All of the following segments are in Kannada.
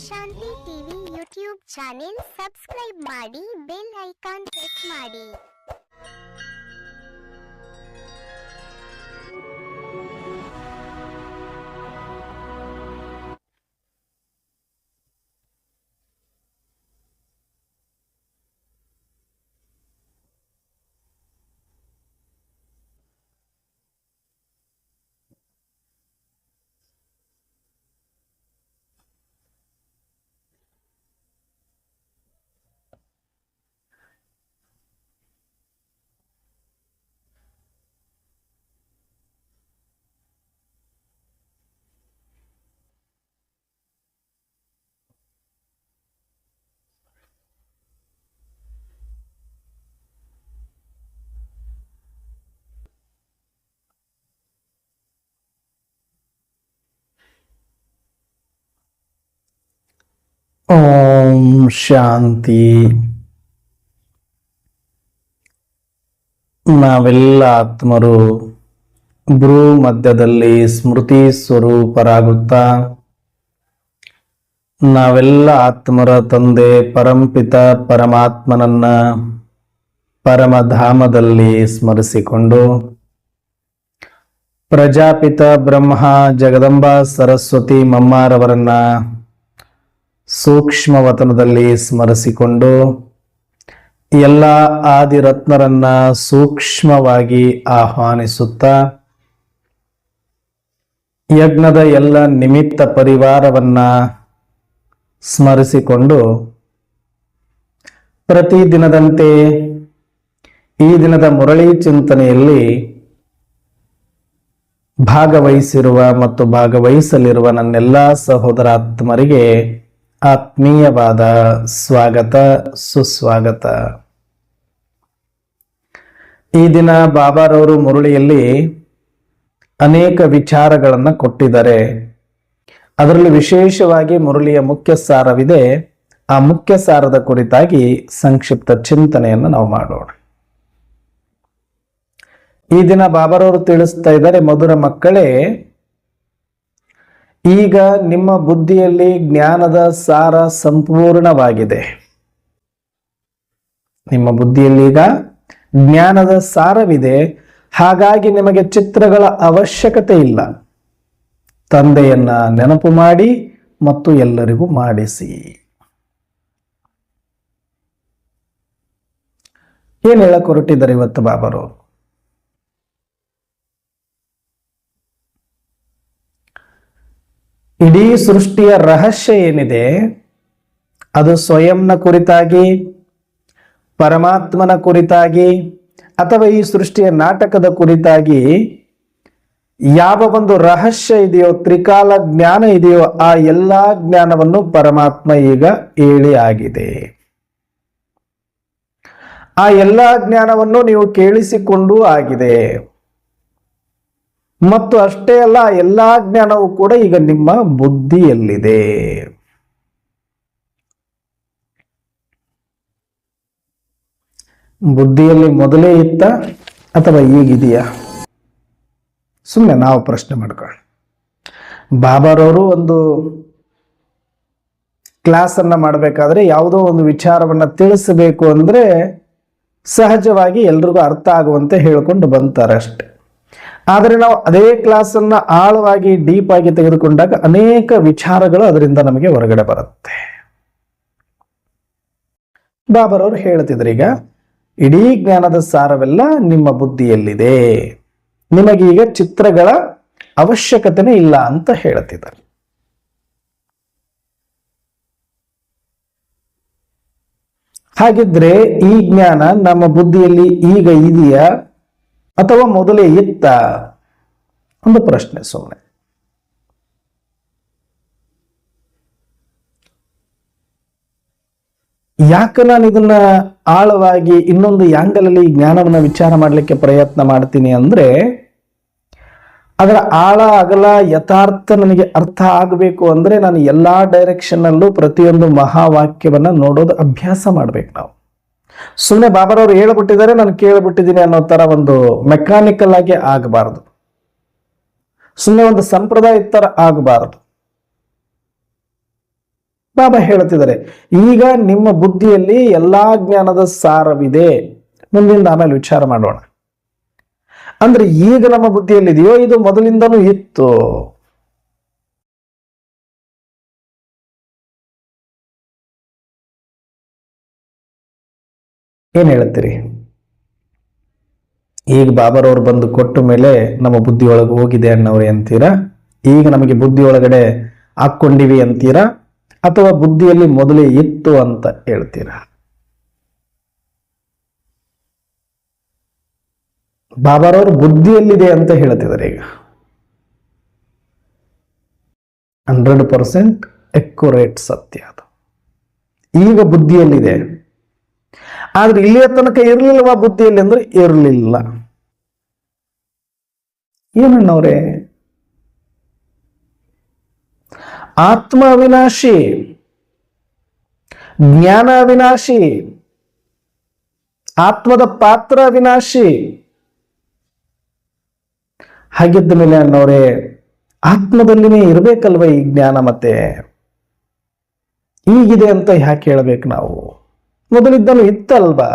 ಶಾಂತಿ ಟಿವಿ ಯೂಟ್ಯೂಬ್ ಚಾನೆಲ್ ಸಬ್ಸ್ಕ್ರೈಬ್ ಮಾಡಿ, ಬೆಲ್ ಐಕಾನ್ ಪ್ರೆಸ್ ಮಾಡಿ. ಓಂ ಶಾಂತಿ. ನಾವೆಲ್ಲ ಆತ್ಮರು ಭ್ರೂ ಮಧ್ಯದಲ್ಲಿ ಸ್ಮೃತಿ ಸ್ವರೂಪರಾಗುತ್ತಾ ನಾವೆಲ್ಲ ಆತ್ಮರ ತಂದೆ ಪರಂಪಿತ ಪರಮಾತ್ಮನನ್ನ ಪರಮಧಾಮದಲ್ಲಿ ಸ್ಮರಿಸಿಕೊಂಡು ಪ್ರಜಾಪಿತ ಬ್ರಹ್ಮ ಜಗದಂಬ ಸರಸ್ವತಿ ಮಮ್ಮಾರವರನ್ನ ಸೂಕ್ಷ್ಮವತನದಲ್ಲಿ ಸ್ಮರಿಸಿಕೊಂಡು ಎಲ್ಲ ಆದಿರತ್ನರನ್ನ ಸೂಕ್ಷ್ಮವಾಗಿ ಆಹ್ವಾನಿಸುತ್ತಾ ಯಜ್ಞದ ಎಲ್ಲ ನಿಮಿತ್ತ ಪರಿವಾರವನ್ನ ಸ್ಮರಿಸಿಕೊಂಡು ಪ್ರತಿದಿನದಂತೆ ಈ ದಿನದ ಮುರಳಿ ಚಿಂತನೆಯಲ್ಲಿ ಭಾಗವಹಿಸಿರುವ ಮತ್ತು ಭಾಗವಹಿಸಲಿರುವ ನನ್ನೆಲ್ಲ ಸಹೋದರಾತ್ಮರಿಗೆ ಆತ್ಮೀಯವಾದ ಸ್ವಾಗತ, ಸುಸ್ವಾಗತ. ಈ ದಿನ ಬಾಬಾರವರು ಮುರಳಿಯಲ್ಲಿ ಅನೇಕ ವಿಚಾರಗಳನ್ನು ಕೊಟ್ಟಿದ್ದಾರೆ. ಅದರಲ್ಲಿ ವಿಶೇಷವಾಗಿ ಮುರಳಿಯ ಮುಖ್ಯ ಸಾರವಿದೆ. ಆ ಮುಖ್ಯ ಸಾರದ ಕುರಿತಾಗಿ ಸಂಕ್ಷಿಪ್ತ ಚಿಂತನೆಯನ್ನು ನಾವು ಮಾಡೋಣ. ಈ ದಿನ ಬಾಬಾರವರು ತಿಳಿಸ್ತಾ ಇದ್ದಾರೆ, ಮಧುರ ಮಕ್ಕಳೇ, ಈಗ ನಿಮ್ಮ ಬುದ್ಧಿಯಲ್ಲಿ ಜ್ಞಾನದ ಸಾರ ಸಂಪೂರ್ಣವಾಗಿದೆ. ನಿಮ್ಮ ಬುದ್ಧಿಯಲ್ಲಿ ಈಗ ಜ್ಞಾನದ ಸಾರವಿದೆ. ಹಾಗಾಗಿ ನಿಮಗೆ ಚಿತ್ರಗಳ ಅವಶ್ಯಕತೆ ಇಲ್ಲ. ತಂದೆಯನ್ನ ನೆನಪು ಮಾಡಿ ಮತ್ತು ಎಲ್ಲರಿಗೂ ಮಾಡಿಸಿ. ಏನ್ ಹೇಳಕ್ ಹೊರಟಿದ್ದಾರೆ ಇವತ್ತು ಬಾಬಾರವರು? ಇಡೀ ಸೃಷ್ಟಿಯ ರಹಸ್ಯ ಏನಿದೆ ಅದು ಸ್ವಯಂನ ಕುರಿತಾಗಿ, ಪರಮಾತ್ಮನ ಕುರಿತಾಗಿ, ಅಥವಾ ಈ ಸೃಷ್ಟಿಯ ನಾಟಕದ ಕುರಿತಾಗಿ ಯಾವ ಒಂದು ರಹಸ್ಯ ಇದೆಯೋ, ತ್ರಿಕಾಲ ಜ್ಞಾನ ಇದೆಯೋ, ಆ ಎಲ್ಲಾ ಜ್ಞಾನವನ್ನು ಪರಮಾತ್ಮ ಈಗ ಹೇಳಿ ಆಗಿದೆ. ಆ ಎಲ್ಲಾ ಜ್ಞಾನವನ್ನು ನೀವು ಕೇಳಿಸಿಕೊಂಡು ಆಗಿದೆ. ಮತ್ತು ಅಷ್ಟೇ ಅಲ್ಲ, ಎಲ್ಲಾ ಜ್ಞಾನವೂ ಕೂಡ ಈಗ ನಿಮ್ಮ ಬುದ್ಧಿಯಲ್ಲಿದೆ. ಬುದ್ಧಿಯಲ್ಲಿ ಮೊದಲೇ ಇತ್ತ ಅಥವಾ ಈಗಿದೆಯಾ? ಸುಮ್ಮನೆ ನಾವು ಪ್ರಶ್ನೆ ಮಾಡ್ಕೊಳ್ಳಿ. ಬಾಬಾರವರು ಒಂದು ಕ್ಲಾಸ್ ಅನ್ನ ಮಾಡಬೇಕಾದ್ರೆ, ಯಾವುದೋ ಒಂದು ವಿಚಾರವನ್ನ ತಿಳಿಸಬೇಕು ಅಂದ್ರೆ ಸಹಜವಾಗಿ ಎಲ್ರಿಗೂ ಅರ್ಥ ಆಗುವಂತೆ ಹೇಳ್ಕೊಂಡು ಬಂತಾರೆ ಅಷ್ಟೆ. ಆದರೆ ನಾವು ಅದೇ ಕ್ಲಾಸ್ ಅನ್ನ ಆಳವಾಗಿ ಡೀಪ್ ಆಗಿ ತೆಗೆದುಕೊಂಡಾಗ ಅನೇಕ ವಿಚಾರಗಳು ಅದರಿಂದ ನಮಗೆ ಹೊರಗಡೆ ಬರುತ್ತೆ. ಬಾಬಾರವರು ಹೇಳ್ತಿದ್ರು, ಈಗ ಇಡೀ ಜ್ಞಾನದ ಸಾರವೆಲ್ಲ ನಿಮ್ಮ ಬುದ್ಧಿಯಲ್ಲಿದೆ, ನಿಮಗೀಗ ಚಿತ್ರಗಳ ಅವಶ್ಯಕತೆನೇ ಇಲ್ಲ ಅಂತ ಹೇಳ್ತಿದ್ದಾರೆ. ಹಾಗಿದ್ರೆ ಈ ಜ್ಞಾನ ನಮ್ಮ ಬುದ್ಧಿಯಲ್ಲಿ ಈಗ ಇದೆಯಾ ಅಥವಾ ಮೊದಲೇ ಇತ್ತ? ಒಂದು ಪ್ರಶ್ನೆ ಸುಮ್ಮನೆ. ಯಾಕೆ ನಾನು ಇದನ್ನ ಆಳವಾಗಿ ಇನ್ನೊಂದು ಆಂಗಲ್ ಅಲ್ಲಿ ಜ್ಞಾನವನ್ನ ವಿಚಾರ ಮಾಡಲಿಕ್ಕೆ ಪ್ರಯತ್ನ ಮಾಡ್ತೀನಿ ಅಂದ್ರೆ, ಅದರ ಆಳ ಅಗಲ ಯಥಾರ್ಥ ನನಗೆ ಅರ್ಥ ಆಗಬೇಕು ಅಂದ್ರೆ ನಾನು ಎಲ್ಲಾ ಡೈರೆಕ್ಷನ್ ಅಲ್ಲೂ ಪ್ರತಿಯೊಂದು ಮಹಾವಾಕ್ಯವನ್ನ ನೋಡೋದು ಅಭ್ಯಾಸ ಮಾಡ್ಬೇಕು. ನಾವು ಸುಮ್ಮನೆ ಬಾಬಾರವರು ಹೇಳ್ಬಿಟ್ಟಿದ್ದಾರೆ, ನಾನು ಕೇಳ್ಬಿಟ್ಟಿದ್ದೀನಿ ಅನ್ನೋ ತರ ಒಂದು ಮೆಕ್ಯಾನಿಕಲ್ ಆಗಿ ಆಗಬಾರದು. ಸುಮ್ಮನೆ ಒಂದು ಸಂಪ್ರದಾಯ ತರ ಆಗಬಾರದು. ಬಾಬಾ ಹೇಳ್ತಿದ್ದಾರೆ, ಈಗ ನಿಮ್ಮ ಬುದ್ಧಿಯಲ್ಲಿ ಎಲ್ಲಾ ಜ್ಞಾನದ ಸಾರವಿದೆ, ಮುಂದಿಂದ ಆಮೇಲೆ ವಿಚಾರ ಮಾಡೋಣ. ಅಂದ್ರೆ ಈಗ ನಮ್ಮ ಬುದ್ಧಿಯಲ್ಲಿದೆಯೋ ಇದು ಮೊದಲಿಂದನೂ ಇತ್ತು? ಏನ್ ಹೇಳ್ತೀರಿ? ಈಗ ಬಾಬಾರವ್ರು ಬಂದು ಕೊಟ್ಟ ಮೇಲೆ ನಮ್ಮ ಬುದ್ಧಿ ಒಳಗೆ ಹೋಗಿದೆ ಅನ್ನೋರು ಅಂತೀರಾ? ಈಗ ನಮಗೆ ಬುದ್ಧಿ ಒಳಗಡೆ ಹಾಕೊಂಡಿವಿ ಅಂತೀರಾ, ಅಥವಾ ಬುದ್ಧಿಯಲ್ಲಿ ಮೊದಲೇ ಇತ್ತು ಅಂತ ಹೇಳ್ತೀರಾ? ಬಾಬಾರವರು ಬುದ್ಧಿಯಲ್ಲಿದೆ ಅಂತ ಹೇಳ್ತಿದ್ದಾರೆ. ಈಗ 100% ಅಕ್ಯುರೇಟ್ ಸತ್ಯ ಅದು. ಈಗ ಬುದ್ಧಿಯಲ್ಲಿದೆ, ಆದ್ರೆ ಇಲ್ಲಿಯ ತನಕ ಇರ್ಲಿಲ್ವಾ ಬುದ್ಧಿಯಲ್ಲಿ ಅಂದ್ರೆ ಇರಲಿಲ್ಲ. ಏನಣ್ಣವ್ರೆ, ಆತ್ಮ ಅವಿನಾಶಿ, ಜ್ಞಾನ ಅವಿನಾಶಿ, ಆತ್ಮದ ಪಾತ್ರ ಅವಿನಾಶಿ. ಹಾಗಿದ್ದ ಮೇಲೆ ಅಣ್ಣವ್ರೆ ಆತ್ಮದಲ್ಲಿನೇ ಇರ್ಬೇಕಲ್ವ ಈ ಜ್ಞಾನ? ಮತ್ತೆ ಈಗಿದೆ ಅಂತ ಯಾಕೆ ಹೇಳ್ಬೇಕು ನಾವು? ಮೊದಲಿದ್ದನು ಇತ್ತಲ್ವಾ?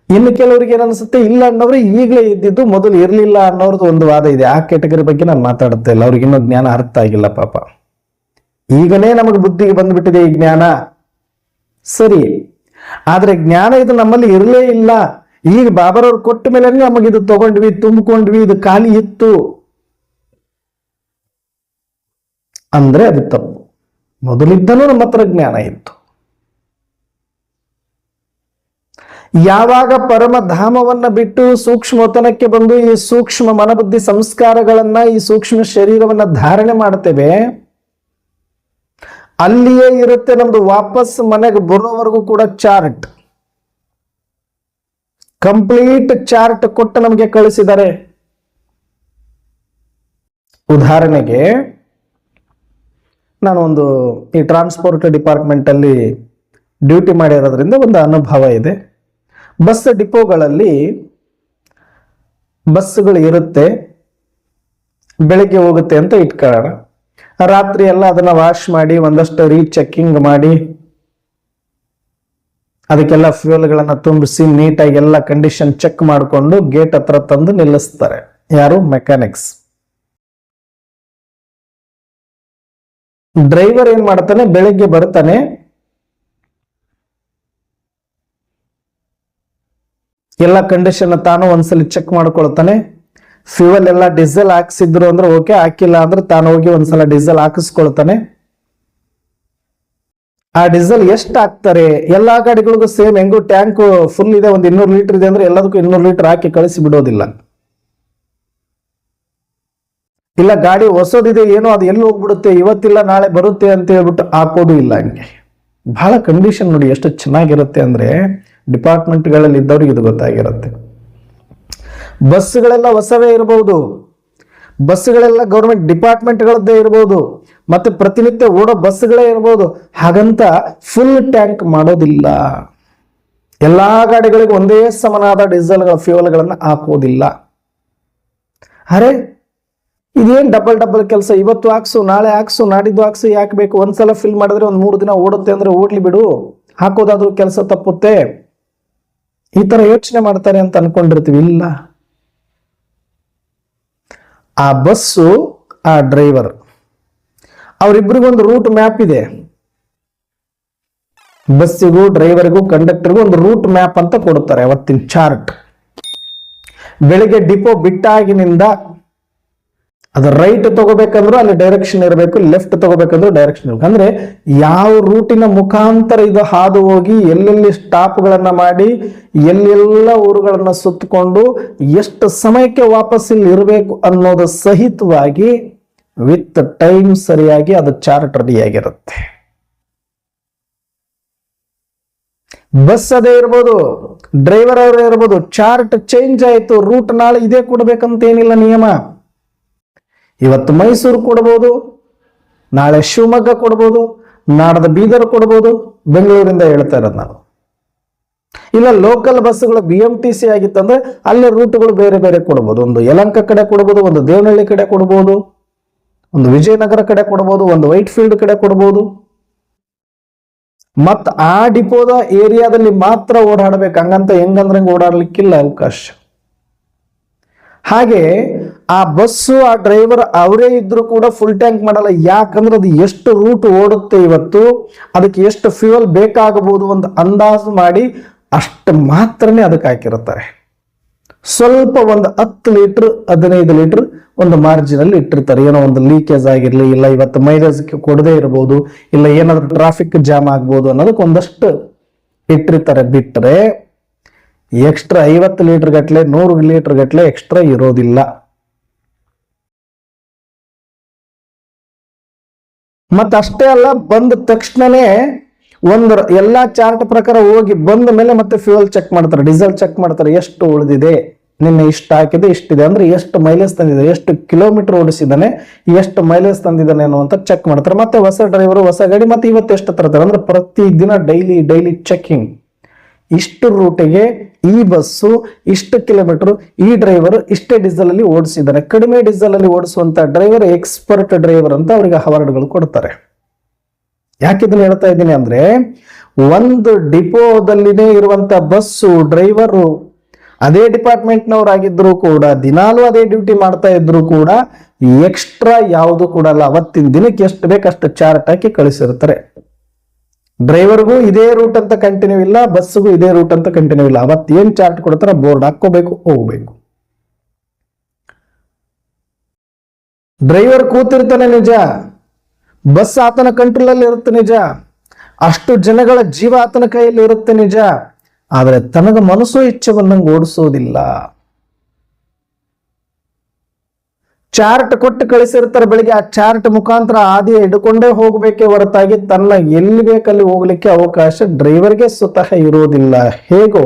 ಇನ್ನು ಕೆಲವರಿಗೆ ಏನನ್ಸುತ್ತೆ, ಇಲ್ಲ ಅನ್ನೋರು ಈಗಲೇ ಇದ್ದಿದ್ದು ಮೊದಲು ಇರ್ಲಿಲ್ಲ ಅನ್ನೋರ್ದು ಒಂದು ವಾದ ಇದೆ. ಆ ಕೆಟಗರಿ ಬಗ್ಗೆ ನಾನು ಮಾತಾಡುತ್ತೆ ಇಲ್ಲ, ಅವ್ರಿಗೆ ಇನ್ನೂ ಜ್ಞಾನ ಅರ್ಥ ಆಗಿಲ್ಲ ಪಾಪ. ಈಗನೇ ನಮಗೆ ಬುದ್ಧಿಗೆ ಬಂದ್ಬಿಟ್ಟಿದೆ ಈ ಜ್ಞಾನ, ಸರಿ. ಆದ್ರೆ ಜ್ಞಾನ ಇದು ನಮ್ಮಲ್ಲಿ ಇರಲೇ ಇಲ್ಲ. ಈಗ ಬಾಬಾರವ್ರು ಕೊಟ್ಟ ಮೇಲೆ ನಮಗಿದು ತಗೊಂಡ್ವಿ, ತುಂಬಿಕೊಂಡ್ವಿ, ಇದು ಖಾಲಿ ಇತ್ತು ಅಂದ್ರೆ ಅದು ತಪ್ಪು. ಮೊದಲಿದ್ದನೂ ನಮ್ಮ ಹತ್ರ ಜ್ಞಾನ ಇತ್ತು. ಯಾವಾಗ ಪರಮಧಾಮವನ್ನ ಬಿಟ್ಟು ಸೂಕ್ಷ್ಮತನಕ್ಕೆ ಬಂದು ಈ ಸೂಕ್ಷ್ಮ ಮನಬುದ್ಧಿ ಸಂಸ್ಕಾರಗಳನ್ನ, ಈ ಸೂಕ್ಷ್ಮ ಶರೀರವನ್ನ ಧಾರಣೆ ಮಾಡ್ತೇವೆ, ಅಲ್ಲಿಯೇ ಇರುತ್ತೆ ನಮ್ದು ವಾಪಸ್ ಮನೆಗೆ ಬರೋವರೆಗೂ ಕೂಡ ಚಾರ್ಟ್, ಕಂಪ್ಲೀಟ್ ಚಾರ್ಟ್ ಕೊಟ್ಟು ನಮಗೆ ಕಳಿಸಿದ್ದಾರೆ. ಉದಾಹರಣೆಗೆ ನಾನು ಒಂದು ಈ ಟ್ರಾನ್ಸ್ಪೋರ್ಟ್ ಡಿಪಾರ್ಟ್ಮೆಂಟ್ ಅಲ್ಲಿ ಡ್ಯೂಟಿ ಮಾಡಿರೋದ್ರಿಂದ ಒಂದು ಅನುಭವ ಇದೆ. ಬಸ್ ಡಿಪೋಗಳಲ್ಲಿ ಬಸ್ಗಳು ಇರುತ್ತೆ, ಬೆಳಿಗ್ಗೆ ಹೋಗುತ್ತೆ ಅಂತ ಇಟ್ಕೊಳ್ಳೋಣ. ರಾತ್ರಿ ಎಲ್ಲ ಅದನ್ನ ವಾಶ್ ಮಾಡಿ ಒಂದಷ್ಟು ರೀಚೆಕ್ಕಿಂಗ್ ಮಾಡಿ ಅದಕ್ಕೆಲ್ಲ ಫ್ಯೂಲ್ಗಳನ್ನ ತುಂಬಿಸಿ ನೀಟಾಗಿ ಎಲ್ಲ ಕಂಡೀಷನ್ ಚೆಕ್ ಮಾಡಿಕೊಂಡು ಗೇಟ್ ಹತ್ರ ತಂದು ನಿಲ್ಲಿಸ್ತಾರೆ. ಯಾರು? ಮೆಕ್ಯಾನಿಕ್ಸ್. ಡ್ರೈವರ್ ಏನ್ ಮಾಡ್ತಾನೆ, ಬೆಳಿಗ್ಗೆ ಬರ್ತಾನೆ, ಎಲ್ಲ ಕಂಡೀಷನ್ ತಾನು ಒಂದ್ಸಲಿ ಚೆಕ್ ಮಾಡ್ಕೊಳ್ತಾನೆ. ಫ್ಯೂಯಲ್ ಎಲ್ಲ ಡೀಸೆಲ್ ಹಾಕ್ಸಿದ್ರು ಅಂದ್ರೆ ಓಕೆ, ಹಾಕಿಲ್ಲ ಅಂದ್ರೆ ತಾನು ಹೋಗಿ ಒಂದ್ಸಲ ಡೀಸೆಲ್ ಹಾಕಿಸ್ಕೊಳ್ತಾನೆ. ಆ ಡೀಸೆಲ್ ಎಷ್ಟು ಹಾಕ್ತಾರೆ, ಎಲ್ಲಾ ಗಾಡಿಗಳಿಗೂ ಸೇಮ್, ಹೆಂಗು ಟ್ಯಾಂಕ್ ಫುಲ್ ಇದೆ, ಒಂದು 200 ಲೀಟರ್ ಇದೆ ಅಂದ್ರೆ ಎಲ್ಲದಕ್ಕೂ 200 ಲೀಟರ್ ಹಾಕಿ ಕಳಿಸಿ ಬಿಡೋದಿಲ್ಲ. ಇಲ್ಲ ಗಾಡಿ ಹೊಸದಿದೆ ಏನೋ ಅದು ಎಲ್ಲಿ ಹೋಗ್ಬಿಡುತ್ತೆ, ಇವತ್ತಿಲ್ಲ ನಾಳೆ ಬರುತ್ತೆ ಅಂತ ಹೇಳ್ಬಿಟ್ಟು ಹಾಕೋದು ಇಲ್ಲ. ಹಂಗೆ ಬಹಳ ಕಂಡೀಷನ್ ನೋಡಿ ಎಷ್ಟು ಚೆನ್ನಾಗಿರುತ್ತೆ ಅಂದ್ರೆ ಡಿಪಾರ್ಟ್ಮೆಂಟ್ಗಳಲ್ಲಿ ಇದ್ದವ್ರಿಗೆ ಇದು ಗೊತ್ತಾಗಿರುತ್ತೆ. ಬಸ್ಗಳೆಲ್ಲ ಹೊಸವೇ ಇರಬಹುದು, ಬಸ್ಗಳೆಲ್ಲ ಗೌರ್ಮೆಂಟ್ ಡಿಪಾರ್ಟ್ಮೆಂಟ್ಗಳದ್ದೇ ಇರಬಹುದು, ಮತ್ತೆ ಪ್ರತಿನಿತ್ಯ ಓಡೋ ಬಸ್ಗಳೇ ಇರಬಹುದು. ಹಾಗಂತ ಫುಲ್ ಟ್ಯಾಂಕ್ ಮಾಡೋದಿಲ್ಲ. ಎಲ್ಲಾ ಗಾಡಿಗಳಿಗೂ ಒಂದೇ ಸಮನಾದ ಡೀಸೆಲ್ಗಳ ಫ್ಯೂಯಲ್ಗಳನ್ನ ಹಾಕೋದಿಲ್ಲ. ಅರೆ ಇದೇನ್ ಡಬಲ್ ಕೆಲಸ, ಇವತ್ತು ಹಾಕ್ಸು, ನಾಳೆ ಹಾಕ್ಸು, ನಾಡಿದ್ದು ಹಾಕ್ಸು, ಯಾಕೆ ಬೇಕು? ಒಂದ್ಸಲ ಫಿಲ್ ಮಾಡಿದ್ರೆ ಒಂದ್ 3 ದಿನ ಓಡುತ್ತೆ ಅಂದ್ರೆ ಓಡ್ಲಿ ಬಿಡು, ಹಾಕೋದಾದ್ರೂ ಕೆಲಸ ತಪ್ಪುತ್ತೆ. ಈ ತರ ಯೋಚನೆ ಮಾಡ್ತಾರೆ ಅಂತ ಅನ್ಕೊಂಡಿರ್ತೀವಿ. ಇಲ್ಲ, ಆ ಬಸ್ಸು, ಆ ಡ್ರೈವರ್, ಅವರಿಬ್ಬರಿಗೊಂದು ರೂಟ್ ಮ್ಯಾಪ್ ಇದೆ. ಬಸ್ಸಿಗೂ ಡ್ರೈವರ್ಗೂ ಕಂಡಕ್ಟರ್ಗೂ ಒಂದು ರೂಟ್ ಮ್ಯಾಪ್ ಅಂತ ಕೊಡುತ್ತಾರೆ, ಅವತ್ತಿನ ಚಾರ್ಟ್. ಬೆಳಿಗ್ಗೆ ಡಿಪೋ ಬಿಟ್ಟಾಗಿನಿಂದ ಅದು ರೈಟ್ ತಗೋಬೇಕಂದ್ರೂ ಅಲ್ಲಿ ಡೈರೆಕ್ಷನ್ ಇರಬೇಕು, ಲೆಫ್ಟ್ ತಗೋಬೇಕಂದ್ರೂ ಡೈರೆಕ್ಷನ್ ಇರಬೇಕು. ಅಂದ್ರೆ ಯಾವ ರೂಟಿನ ಮುಖಾಂತರ ಇದು ಹಾದು ಹೋಗಿ ಎಲ್ಲೆಲ್ಲಿ ಸ್ಟಾಪ್ಗಳನ್ನ ಮಾಡಿ ಎಲ್ಲೆಲ್ಲ ಊರುಗಳನ್ನ ಸುತ್ತಕೊಂಡು ಎಷ್ಟು ಸಮಯಕ್ಕೆ ವಾಪಸ್ ಇಲ್ಲಿ ಇರಬೇಕು ಅನ್ನೋದು ಸಹಿತವಾಗಿ ವಿತ್ ಟೈಮ್ ಸರಿಯಾಗಿ ಅದು ಚಾರ್ಟ್ ರೆಡಿಯಾಗಿರುತ್ತೆ. ಬಸ್ ಅದೇ ಇರ್ಬೋದು, ಡ್ರೈವರ್ ಅವರೇ ಇರ್ಬೋದು, ಚಾರ್ಟ್ ಚೇಂಜ್ ಆಯ್ತು, ರೂಟ್ ನಾಳೆ ಇದೇ ಕೊಡ್ಬೇಕಂತ ಏನಿಲ್ಲ ನಿಯಮ. ಇವತ್ತು ಮೈಸೂರು ಕೊಡ್ಬೋದು, ನಾಳೆ ಶಿವಮೊಗ್ಗ ಕೊಡ್ಬೋದು, ನಾಡದ ಬೀದರ್ ಕೊಡ್ಬೋದು. ಬೆಂಗಳೂರಿಂದ ಹೇಳ್ತಾ ಇರೋದು ನಾನು. ಇಲ್ಲ ಲೋಕಲ್ ಬಸ್ಗಳು BMTC ಆಗಿತ್ತಂದ್ರೆ ಅಲ್ಲಿ ರೂಟ್ಗಳು ಬೇರೆ ಬೇರೆ ಕೊಡ್ಬೋದು. ಒಂದು ಯಲಹಂಕ ಕಡೆ ಕೊಡ್ಬೋದು, ಒಂದು ದೇವನಹಳ್ಳಿ ಕಡೆ ಕೊಡ್ಬೋದು, ಒಂದು ವಿಜಯನಗರ ಕಡೆ ಕೊಡ್ಬೋದು, ಒಂದು ವೈಟ್ ಫೀಲ್ಡ್ ಕಡೆ ಕೊಡ್ಬೋದು. ಮತ್ ಆ ಡಿಪೋದ ಏರಿಯಾದಲ್ಲಿ ಮಾತ್ರ ಓಡಾಡ್ಬೇಕು, ಹಂಗಂತ ಹೆಂಗಂದ್ರಂಗೆ ಓಡಾಡ್ಲಿಕ್ಕಿಲ್ಲ ಅವಕಾಶ. ಹಾಗೆ ಆ ಬಸ್ಸು ಆ ಡ್ರೈವರ್ ಅವರೇ ಇದ್ರು ಕೂಡ ಫುಲ್ ಟ್ಯಾಂಕ್ ಮಾಡಲ್ಲ. ಯಾಕಂದ್ರೆ ಅದು ಎಷ್ಟು ರೂಟ್ ಓಡುತ್ತೆ ಇವತ್ತು, ಅದಕ್ಕೆ ಎಷ್ಟು ಫ್ಯೂಯಲ್ ಬೇಕಾಗಬಹುದು ಒಂದು ಅಂದಾಜು ಮಾಡಿ ಅಷ್ಟು ಮಾತ್ರನೇ ಅದಕ್ಕೆ ಹಾಕಿರುತ್ತಾರೆ. ಸ್ವಲ್ಪ ಒಂದು 10 ಲೀಟರ್ 15 ಲೀಟರ್ ಒಂದು ಮಾರ್ಜಿನ್ ಅಲ್ಲಿ ಇಟ್ಟಿರ್ತಾರೆ. ಏನೋ ಒಂದು ಲೀಕೇಜ್ ಆಗಿರ್ಲಿ, ಇಲ್ಲ ಇವತ್ತು ಮೈಲೇಜ್ ಕೊಡದೇ ಇರಬಹುದು, ಇಲ್ಲ ಏನಾದ್ರು ಟ್ರಾಫಿಕ್ ಜಾಮ್ ಆಗ್ಬೋದು ಅನ್ನೋದಕ್ಕೆ ಒಂದಷ್ಟು ಇಟ್ಟಿರ್ತಾರೆ. ಬಿಟ್ಟರೆ ಎಕ್ಸ್ಟ್ರಾ 50 ಲೀಟರ್ ಗಟ್ಲೆ 100 ಲೀಟರ್ ಗಟ್ಲೆ ಎಕ್ಸ್ಟ್ರಾ ಇರೋದಿಲ್ಲ. ಮತ್ತಷ್ಟೇ ಅಲ್ಲ, ಬಂದ ತಕ್ಷಣನೇ ಒಂದು ಎಲ್ಲಾ ಚಾರ್ಟ್ ಪ್ರಕಾರ ಹೋಗಿ ಬಂದ ಮೇಲೆ ಮತ್ತೆ ಫ್ಯೂಯಲ್ ಚೆಕ್ ಮಾಡ್ತಾರೆ, ಡೀಸೆಲ್ ಚೆಕ್ ಮಾಡ್ತಾರೆ, ಎಷ್ಟು ಉಳಿದಿದೆ, ನಿನ್ನೆ ಇಷ್ಟು ಹಾಕಿದೆ, ಇಷ್ಟಿದೆ ಅಂದ್ರೆ ಎಷ್ಟು ಮೈಲೇಜ್ ತಂದಿದೆ, ಎಷ್ಟು ಕಿಲೋಮೀಟರ್ ಓಡಿಸಿದಾನೆ, ಎಷ್ಟು ಮೈಲೇಜ್ ತಂದಿದ್ದಾನೆ ಅನ್ನುವಂತ ಚೆಕ್ ಮಾಡ್ತಾರೆ. ಮತ್ತೆ ಹೊಸ ಡ್ರೈವರು ಹೊಸ ಗಾಡಿ ಮತ್ತೆ ಇವತ್ತು ಎಷ್ಟು ತರ್ತಾರೆ ಅಂದ್ರೆ ಪ್ರತಿ ದಿನ ಡೈಲಿ ಚೆಕಿಂಗ್. ಇಷ್ಟು ರೂಟಿಗೆ ಈ ಬಸ್ಸು ಇಷ್ಟು ಕಿಲೋಮೀಟರ್, ಈ ಡ್ರೈವರ್ ಇಷ್ಟೇ ಡೀಸೆಲ್ ಅಲ್ಲಿ ಓಡಿಸಿದ್ದಾನೆ. ಕಡಿಮೆ ಡೀಸೆಲ್ ಅಲ್ಲಿ ಓಡಿಸುವಂತ ಡ್ರೈವರ್ ಎಕ್ಸ್ಪರ್ಟ್ ಡ್ರೈವರ್ ಅಂತ ಅವರಿಗೆ ಅವಾರ್ಡ್ಗಳು ಕೊಡ್ತಾರೆ. ಯಾಕಿದನ್ನ ಹೇಳ್ತಾ ಇದ್ದೀನಿ ಅಂದ್ರೆ, ಒಂದು ಡಿಪೋದಲ್ಲಿನೇ ಇರುವಂತ ಬಸ್ಸು ಡ್ರೈವರು ಅದೇ ಡಿಪಾರ್ಟ್ಮೆಂಟ್ನವರಾಗಿದ್ರು ಕೂಡ, ದಿನಾಲೂ ಅದೇ ಡ್ಯೂಟಿ ಮಾಡ್ತಾ ಇದ್ರು ಕೂಡ ಎಕ್ಸ್ಟ್ರಾ ಯಾವುದು ಕೂಡ ಅಲ್ಲ. ಅವತ್ತಿನ ದಿನಕ್ಕೆ ಎಷ್ಟು ಬೇಕಷ್ಟು ಚಾರ್ಟ್ ಹಾಕಿ ಕಳಿಸಿರ್ತಾರೆ. ಡ್ರೈವರ್ಗೂ ಇದೇ ರೂಟ್ ಅಂತ ಕಂಟಿನ್ಯೂ ಇಲ್ಲ, ಬಸ್ಗೂ ಇದೇ ರೂಟ್ ಅಂತ ಕಂಟಿನ್ಯೂ ಇಲ್ಲ. ಅವತ್ತು ಏನ್ ಚಾರ್ಟ್ ಕೊಡ್ತಾರೆ ಬೋರ್ಡ್ ಹಾಕೋಬೇಕು, ಹೋಗ್ಬೇಕು. ಡ್ರೈವರ್ ಕೂತಿರ್ತಾನೆ ನಿಜ, ಬಸ್ ಆತನ ಕಂಟ್ರೋಲ್ ಅಲ್ಲಿ ಇರುತ್ತೆ ನಿಜ, ಅಷ್ಟು ಜನಗಳ ಜೀವ ಆತನ ಕೈಯಲ್ಲಿ ಇರುತ್ತೆ ನಿಜ, ಆದ್ರೆ ತನಗ ಮನಸ್ಸು ಇಚ್ಛೆ ಬಂದಂಗೆ ಓಡಿಸೋದಿಲ್ಲ. ಚಾರ್ಟ್ ಕೊಟ್ಟು ಕಳಿಸಿರ್ತಾರೆ ಬೆಳಿಗ್ಗೆ, ಆ ಚಾರ್ಟ್ ಮುಖಾಂತರ ಆದಿ ಹಿಡ್ಕೊಂಡೇ ಹೋಗ್ಬೇಕೆ ಹೊರತಾಗಿ ತನ್ನ ಎಲ್ಲಿ ಬೇಕಲ್ಲಿ ಹೋಗ್ಲಿಕ್ಕೆ ಅವಕಾಶ ಡ್ರೈವರ್ಗೆ ಸ್ವತಃ ಇರೋದಿಲ್ಲ. ಹೇಗೋ